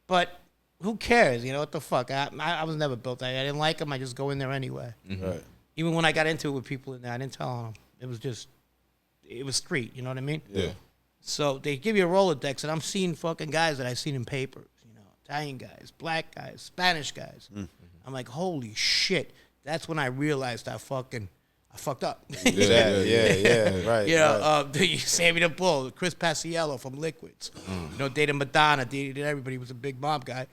but who cares, you know, what the fuck? I was never built that. I didn't like them, I just go in there anyway. Right. Even when I got into it with people in there, I didn't tell them. It was street, you know what I mean? Yeah. So they give you a Rolodex, and I'm seeing fucking guys that I've seen in papers, you know, Italian guys, black guys, Spanish guys. I'm like, holy shit. That's when I realized I fucked up. Yeah, right. You know, Sammy the Bull, Chris Paciello from Liquids. You know, dated Madonna, dated everybody. He was a big mob guy.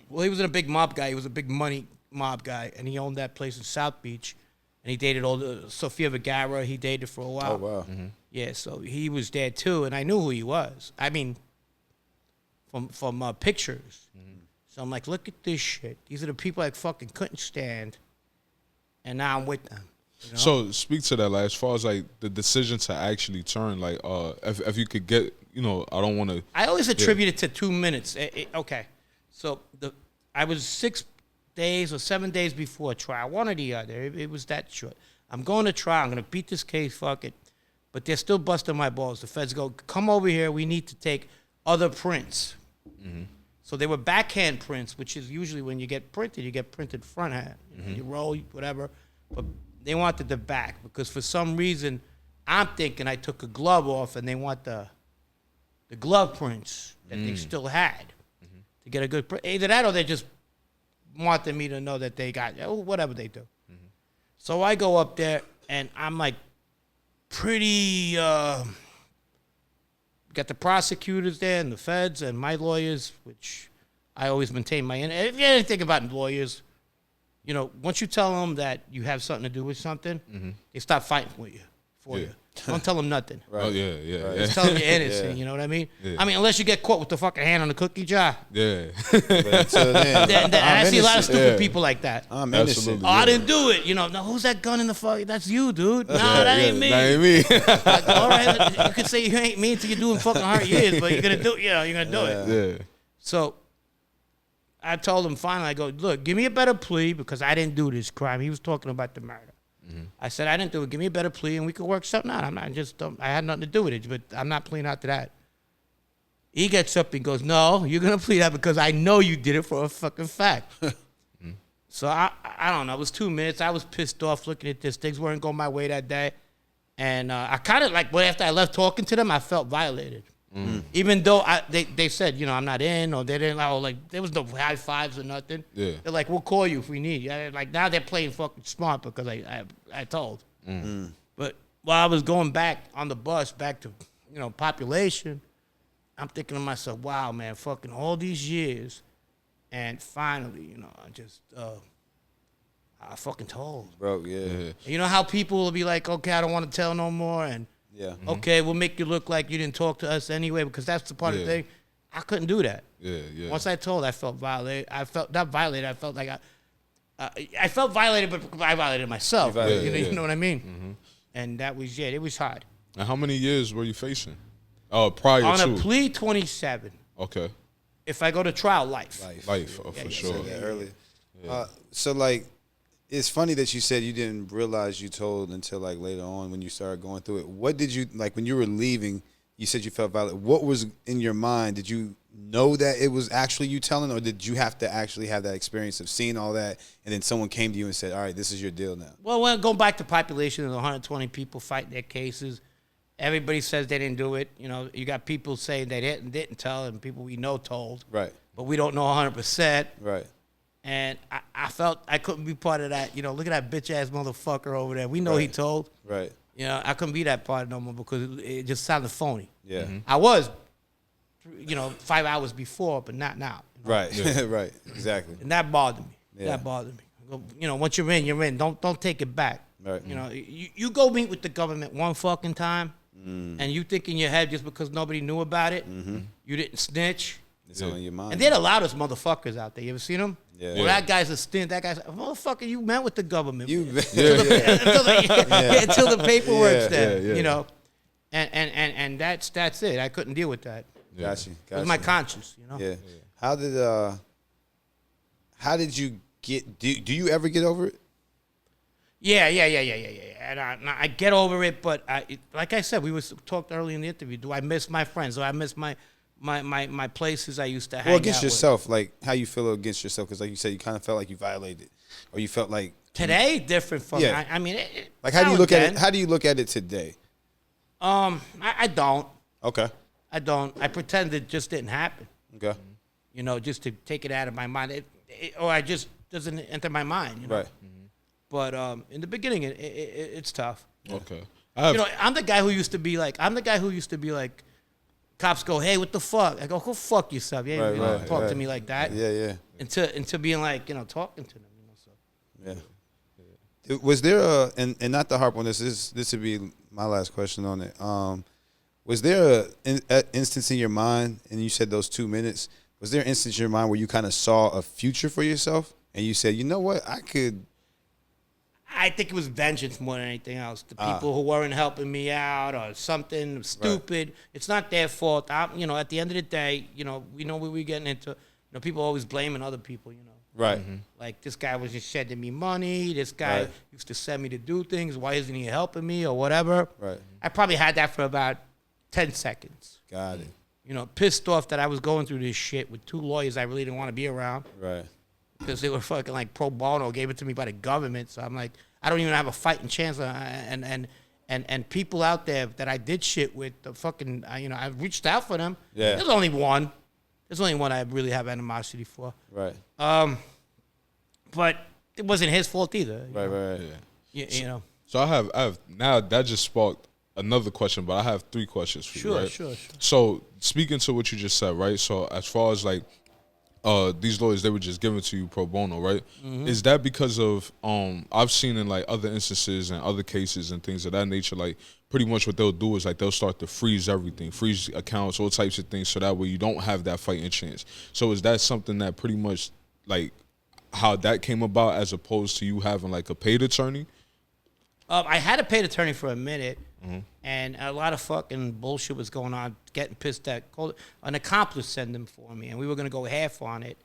Well, he wasn't a big mob guy. He was a big money mob guy, and he owned that place in South Beach. And he dated all the Sofia Vergara. He dated for a while. Oh, wow. Yeah, so he was there too, and I knew who he was. I mean, from pictures. So I'm like, look at this shit. These are the people I fucking couldn't stand, and now I'm with them. You know? So speak to that, like as far as like the decision to actually turn, like if you could get, you know, I don't want to. I always attribute it to 2 minutes. Okay, so I was 6 days or 7 days before trial, one or the other. It was that short. I'm going to trial. I'm going to beat this case. Fuck it. But they're still busting my balls. The feds go, come over here. We need to take other prints. So they were backhand prints, which is usually when you get printed front hand. You roll, whatever. But they wanted the back because for some reason, I'm thinking I took a glove off and they want the glove prints that they still had to get a good print. Either that or they just wanted me to know that they got, whatever they do. So I go up there and I'm like pretty, got the prosecutors there and the feds and my lawyers, which I always maintain my end. If you know anything about lawyers, you know, once you tell them that you have something to do with something, they stop fighting with you, for you. Don't tell them nothing. Right. Oh yeah. Just tell them you're innocent, you know what I mean? Yeah. I mean, unless you get caught with the fucking hand on the cookie jar. Yeah. But until then, And I see a lot of stupid Yeah. people like that. I'm innocent. Absolutely. Oh, I didn't do it. You know, no, who's that gun in the fuck? That's you, dude. No, that ain't me. That ain't me. Like, all right, you could say you ain't me until you're doing fucking hard years, but you're gonna do, you know, you're gonna do it. Yeah. So I told him finally, I go, look, give me a better plea because I didn't do this crime. He was talking about the murder. I said, I didn't do it. Give me a better plea and we could work something out. I had nothing to do with it, but I'm not pleading out to that. He gets up and goes, no, you're going to plead out because I know you did it for a fucking fact. So I don't know. It was 2 minutes. I was pissed off looking at this. Things weren't going my way that day. And I kind of like, after I left talking to them, I felt violated. Even though they said, you know, I'm not in, or they didn't, like, there was no high fives or nothing. Yeah. They're like, we'll call you if we need you. Like, now they're playing fucking smart because I told. But while I was going back on the bus, back to, you know, population, I'm thinking to myself, wow, man, fucking all these years. And finally, you know, I fucking told. Bro, yeah. You know how people will be like, okay, I don't want to tell no more, and Yeah. okay, we'll make you look like you didn't talk to us anyway, because that's the part of the thing. I couldn't do that. Yeah. Once I told, I felt violated. I felt not violated. I felt like I felt violated, but I violated myself. You know what I mean? Mm-hmm. And that was it. It was hard. And how many years were you facing? Prior On to a plea, 27. Okay. If I go to trial, life. Life, for sure. Said that earlier. So like, it's funny that you said you didn't realize you told until like later on when you started going through it. What did you like when you were leaving? You said you felt violated. What was in your mind? Did you know that it was actually you telling, or did you have to actually have that experience of seeing all that, and then someone came to you and said, "All right, this is your deal now"? Well, going back to population of 120 people fighting their cases. Everybody says they didn't do it. You know, you got people saying they didn't tell, and people we know told. Right. But we don't know 100%. Right. And I felt I couldn't be part of that. You know, look at that bitch ass motherfucker over there. We know he told. Right. You know, I couldn't be that part no more because it just sounded phony. Yeah. I was, 5 hours before, but not now. Right. Right. Exactly. And that bothered me. Yeah. That bothered me. Once you're in, you're in. Don't take it back. Right. You go meet with the government one fucking time, and you think in your head just because nobody knew about it, you didn't snitch. It's on your mind. And they're the loudest motherfuckers out there. You ever seen them? Yeah. Well, that guy's a stint. That guy's motherfucker. You met with the government. You. Until the paperwork's there. Yeah. And that's it. I couldn't deal with that. Got you. It was my conscience. Yeah. How did you get? Do you ever get over it? Yeah. And I get over it, but like I said, we talked early in the interview. Do I miss my friends? Do I miss my places I used to hang out with? Against yourself, like how you feel against yourself, because like you said, you kind of felt like you violated, or you felt like today different from. Yeah. I mean, like how do you look at it? How do you look at it today? I don't. Okay. I don't. I pretend it just didn't happen. Okay. Just to take it out of my mind, or I just doesn't enter my mind. Right. But in the beginning, it's tough. Okay. I'm the guy who used to be like, cops go, "Hey, what the fuck?" I go, "Go fuck yourself." You ain't gonna talk to me like that. Yeah. Into being like, talking to them. So. Yeah. Was there and not to harp on this would be my last question on it. Was there an instance in your mind, and you said those 2 minutes, was there an instance in your mind where you kind of saw a future for yourself, and you said, you know what, I think it was vengeance more than anything else. The people who weren't helping me out or something stupid, it's not their fault. At the end of the day, we know what we're getting into. People always blaming other people, Right. Like, this guy was just sending me money. This guy used to send me to do things. Why isn't he helping me or whatever? Right. I probably had that for about 10 seconds. Got it. Pissed off that I was going through this shit with 2 lawyers I really didn't want to be around. Right. Because they were fucking like pro bono, gave it to me by the government. So I'm like, I don't even have a fighting chance. And people out there that I did shit with, I reached out for them. Yeah. There's only one I really have animosity for. Right. But it wasn't his fault either. Right. Yeah. So I have now that just sparked another question, but I have 3 questions for you. Right? Sure. So speaking to what you just said, right? So as far as like these lawyers, they were just given to you pro bono, right? Is that because of I've seen in like other instances and other cases and things of that nature, like pretty much what they'll do is like they'll start to freeze everything, freeze accounts, all types of things, so that way you don't have that fighting chance. So is that something that pretty much like how that came about as opposed to you having like a paid attorney? I had a paid attorney for a minute, and a lot of fucking bullshit was going on, getting pissed at. An accomplice sent them for me, and we were going to go half on it.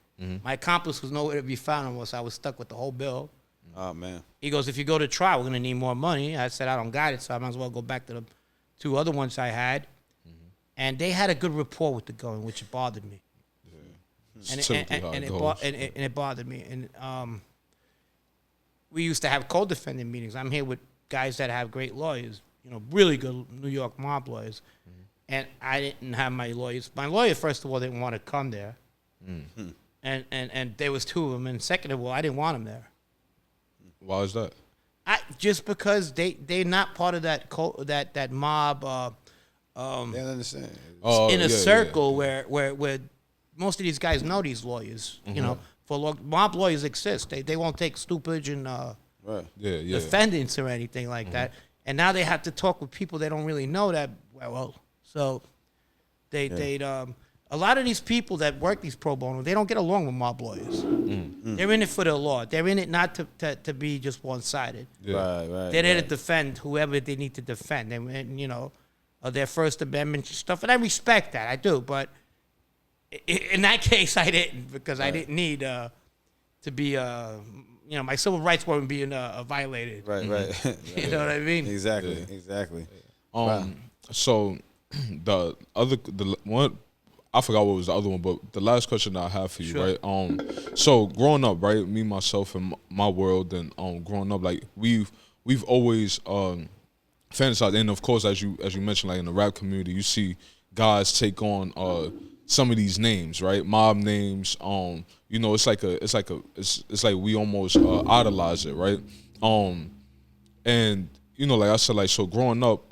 My accomplice was nowhere to be found, so I was stuck with the whole bill. Oh, man. He goes, if you go to trial, we're going to need more money. I said, I don't got it, so I might as well go back to the 2 other ones I had. And they had a good rapport with the government, which bothered me. And it bothered me. And we used to have co-defendant meetings. I'm here with guys that have great lawyers, really good New York mob lawyers. And I didn't have my lawyers. My lawyer, first of all, didn't want to come there. And there was 2 of them. And second of all, I didn't want them there. Why is that? Just because they're not part of that mob. They don't understand. In a circle where most of these guys know these lawyers. Mob lawyers exist. They won't take stupid and defendants or anything like that. And now they have to talk with people they don't really know that well. So a lot of these people that work these pro bono, they don't get along with mob lawyers. They're in it for the law. They're in it not to be just one-sided. Yeah. Right. They're there to defend whoever they need to defend, and you know, their First Amendment stuff. And I respect that, I do. But in that case, I didn't, because I didn't need to be, you know, my civil rights weren't being violated. Right. You know what I mean? Exactly. So the one, I forgot what was the other one, but the last question that I have for you, Sure. right? So growing up, right, me, myself, and my world, and growing up, like we've always fantasized, and of course, as you mentioned, like in the rap community, you see guys take on some of these names, right? Mob names. You know, it's like we almost idolize it, right? And you know, like I said, like, so growing up,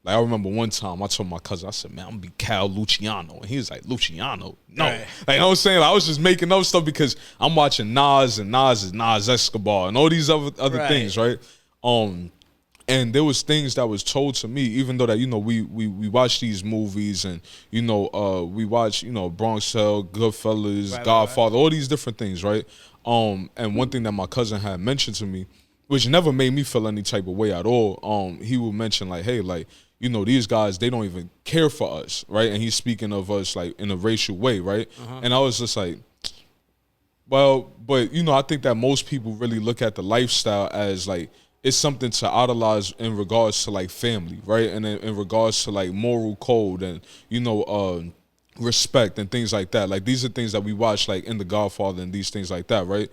like I remember one time I told my cousin, I said, man, I'm gonna be Cal Luciano. And he was like, Luciano? No. Right. Like I was saying, I was just making up stuff because I'm watching Nas, and Nas is Nas Escobar and all these other Right. things, right? And there was things that was told to me, even though that, you know, we watch these movies, and, you know, we watch, you know, Bronx Tale, Goodfellas, Right, Godfather, all these different things, right? And one thing that my cousin had mentioned to me, which never made me feel any type of way at all, he would mention like, hey, like, you know, these guys, they don't even care for us, right? And he's speaking of us like in a racial way, right? And I was just like, well, but, you know, I think that most people really look at the lifestyle as like, it's something to idolize in regards to like family, right? And in regards to like moral code and, you know, respect and things like that. Like these are things that we watch like in The Godfather and these things like that, right?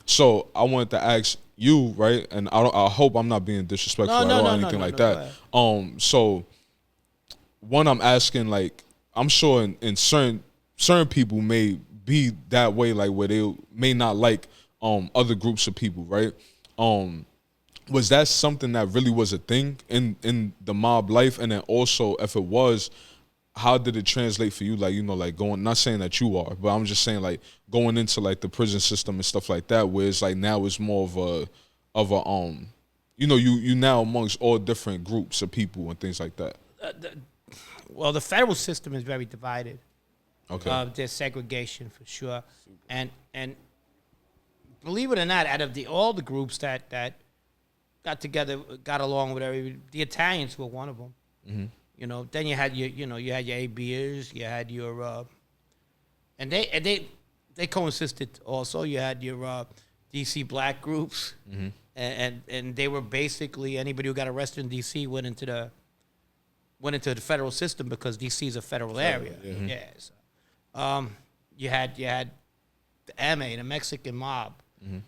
So I wanted to ask you, right? And I hope I'm not being disrespectful or anything like that. So one, I'm asking, like, I'm sure in certain people may be that way, like where they may not like other groups of people, right? Was that something that really was a thing in the mob life? And then also, if it was, how did it translate for you? Like, you know, like going, not saying that you are, but I'm just saying like going into like the prison system and stuff like that, where it's like now it's more of a you know, you now amongst all different groups of people and things like that. Well, the federal system is very divided. Okay. There's segregation for sure, and believe it or not, out of all the groups that got together, got along with everybody, the Italians were one of them. Mm-hmm. You know, then you had your ABers, you had your, and they coexisted also. You had your DC black groups, and they were basically anybody who got arrested in DC went into the federal system because DC is a federal area. Yeah. So, you had the MA, the Mexican mob.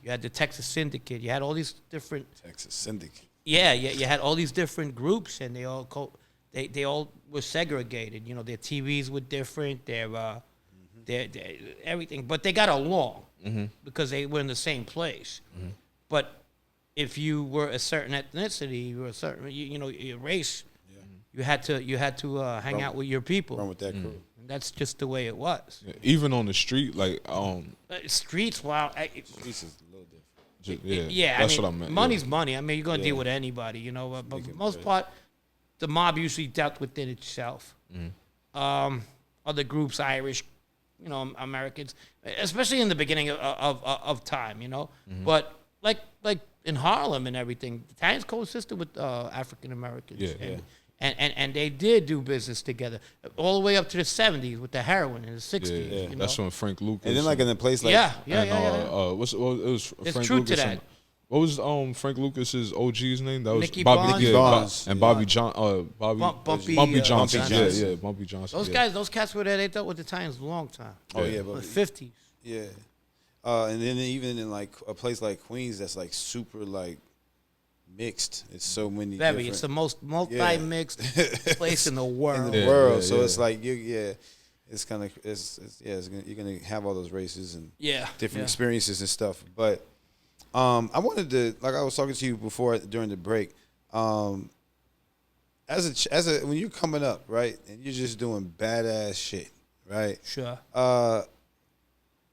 You had the Texas Syndicate. You had all these different Texas Syndicate. Yeah. You had all these different groups, and they all they all were segregated. You know, their TVs were different. Their everything, but they got along because they were in the same place. But if you were a certain ethnicity, you were a certain you know your race, you had to hang out with your people. Run with that crew. And that's just the way it was. Yeah, even on the street, like Streets, wow. Streets is a little different. yeah, I that's mean, what I meant. money's money. I mean, you're gonna deal with anybody, you know. But for the most part, the mob usually dealt within itself. Other groups, Irish, you know, Americans, especially in the beginning of time, you know. But like in Harlem and everything, the Italians coexisted with African Americans. Yeah. And they did do business together all the way up to the 70s with the heroin in the 60s. Yeah, you know? that's when Frank Lucas. And then like in a place like Yeah. It was There's Frank truth to Lucas. that. What was Frank Lucas's OG's name? That was Nicky Bobby Bonds. yeah, Bonds. and Bobby Bumpy Bumpy Johnson. Johnson. Yeah, Bumpy Johnson. Those cats were there. They dealt with the Italians a long time. Oh yeah, The but 50s. yeah. And then even in like a place like Queens, that's like super like mixed. It's so many. Very. It's the most multi-mixed place in the world. in the world. Yeah, So yeah. it's like it's kind of you're gonna have all those races and different experiences and stuff. But I wanted to, like I was talking to you before during the break. As a when you're coming up, right, and you're just doing badass shit, right? Sure.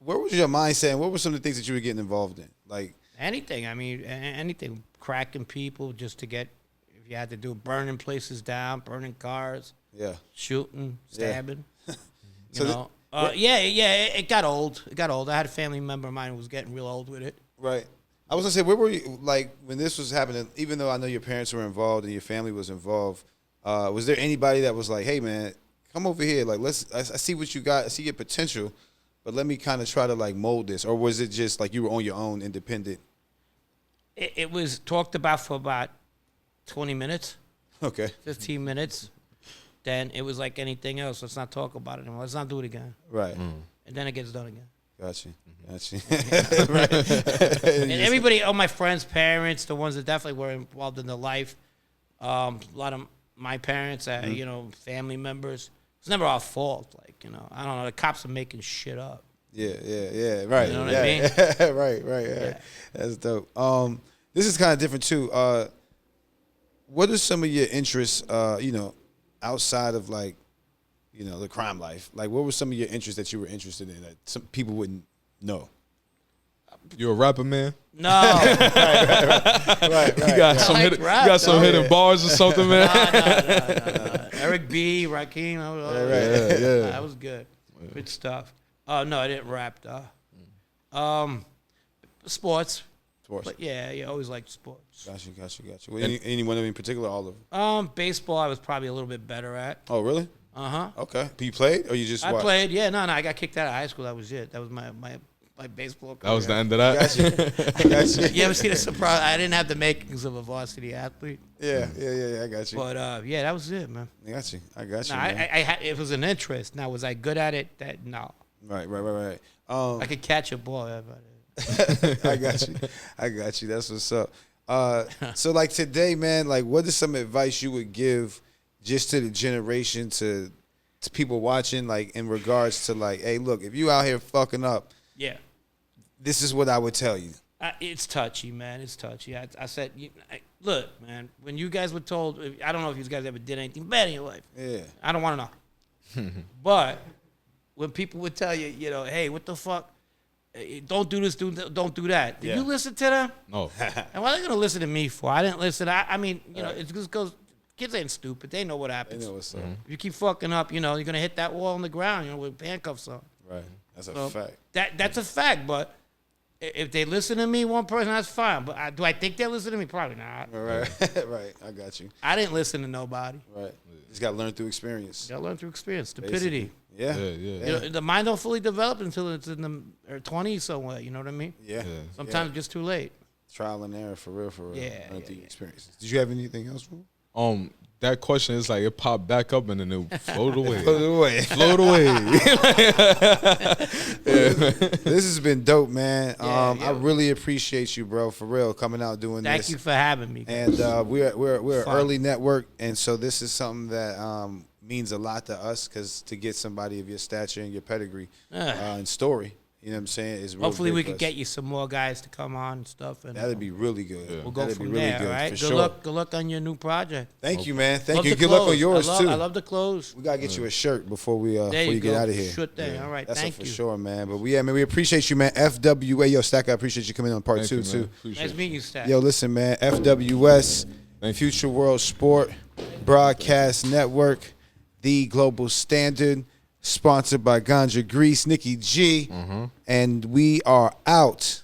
Where was your mindset? And what were some of the things that you were getting involved in? Like Anything. I mean, anything. Cracking people just to get, if you had to do burning places down, burning cars, yeah, shooting, stabbing. You know? It got old. It got old. I had a family member of mine who was getting real old with it. Right. I was gonna say, where were you like when this was happening? Even though I know your parents were involved and your family was involved, was there anybody that was like, "Hey, man, come over here. Like, I see what you got. I see your potential, but let me kind of try to like mold this." Or was it just like you were on your own, independent? It was talked about for about 20 minutes, Okay. 15 minutes. Then it was like anything else. Let's not talk about it anymore. Let's not do it again. Right. And then it gets done again. Gotcha. Gotcha. And everybody, all my friends' parents, the ones that definitely were involved in the life, a lot of my parents, you know, family members. It's never our fault. Like, you know, I don't know. The cops are making shit up. Yeah. Right. You know what I mean? Right. Yeah. That's dope. This is kind of different too. What are some of your interests? You know, outside of like, you know, the crime life. Like, what were some of your interests that you were interested in that some people wouldn't know? You're a rapper, man. No. Right. You got some like hidden, rap, you got some though. hidden bars or something, man. No. Eric B, Rakim. Yeah. That was good. Good stuff. No, I didn't rap, though. Sports. But yeah, you always liked sports. Gotcha. Well, anyone in particular? All of them? Baseball, I was probably a little bit better at. Oh, really? Uh-huh. Okay. You played or you just I watched? played, yeah. No, I got kicked out of high school. That was it. That was my baseball career. That was the end of that. Gotcha. You ever see the surprise? I didn't have the makings of a varsity athlete. Yeah, I got you. But, yeah, that was it, man. I got you. No, man. I had, it was an interest. Now, was I good at it? No. Right. I could catch a ball. I got you. That's what's up. So like today, man, like what is some advice you would give just to the generation, to people watching, like in regards to like, hey, look, if you out here fucking up, Yeah. this is what I would tell you. It's touchy, man. It's touchy. I said, look, man, when you guys were told, I don't know if you guys ever did anything bad in your life. Yeah. I don't want to know. But when people would tell you, you know, hey, what the fuck? Don't do this, don't do that. Did you listen to them? No. And what are they going to listen to me for? I didn't listen. I mean, you know, it's just because kids ain't stupid. They know what happens. They know what's up. If you keep fucking up, you know, you're going to hit that wall on the ground, you know, with handcuffs on. Right. That's a fact. That's a fact, but if they listen to me, one person, that's fine. But do I think they listen to me? Probably not. Right. Right. I got you. I didn't listen to nobody. Right. Just got to learn through experience. You gotta learn through experience. Stupidity. Yeah. You know, the mind don't fully develop until it's in the 20s somewhere. You know what I mean? Yeah. Sometimes it's just too late. Trial and error, for real. Yeah, Learn through yeah. experiences. Did you have anything else, Ru? That question is like it popped back up and then it floated away. Float away. This has been dope, man. I really appreciate you, bro, for real, coming out doing this. Thank you for having me. And we're an Fun. early network, and so this is something that means a lot to us, because to get somebody of your stature and your pedigree and story, you know what I'm saying, is real. Hopefully big we for could us. get you some more guys to come on and stuff. And That'd be really good. we'll go That'd from be really there. good, All right. for Good sure. luck. Good luck on your new project. Thank you, man. Thank Love you. the Good luck on clothes. yours too. I love the clothes. We gotta get you a shirt before we There before you get go. out of here. Sure thing. All right. That's Thank for you. sure, man. But we appreciate you, man. FWA, yo, Stack, I appreciate you coming on part Thank two you, man. too. Appreciate Nice it. meeting you, Stat. Yo, listen, man. FWS, Future World Sport Broadcast Network, the global standard, sponsored by Ganja Grease, Nikki G, and we are out.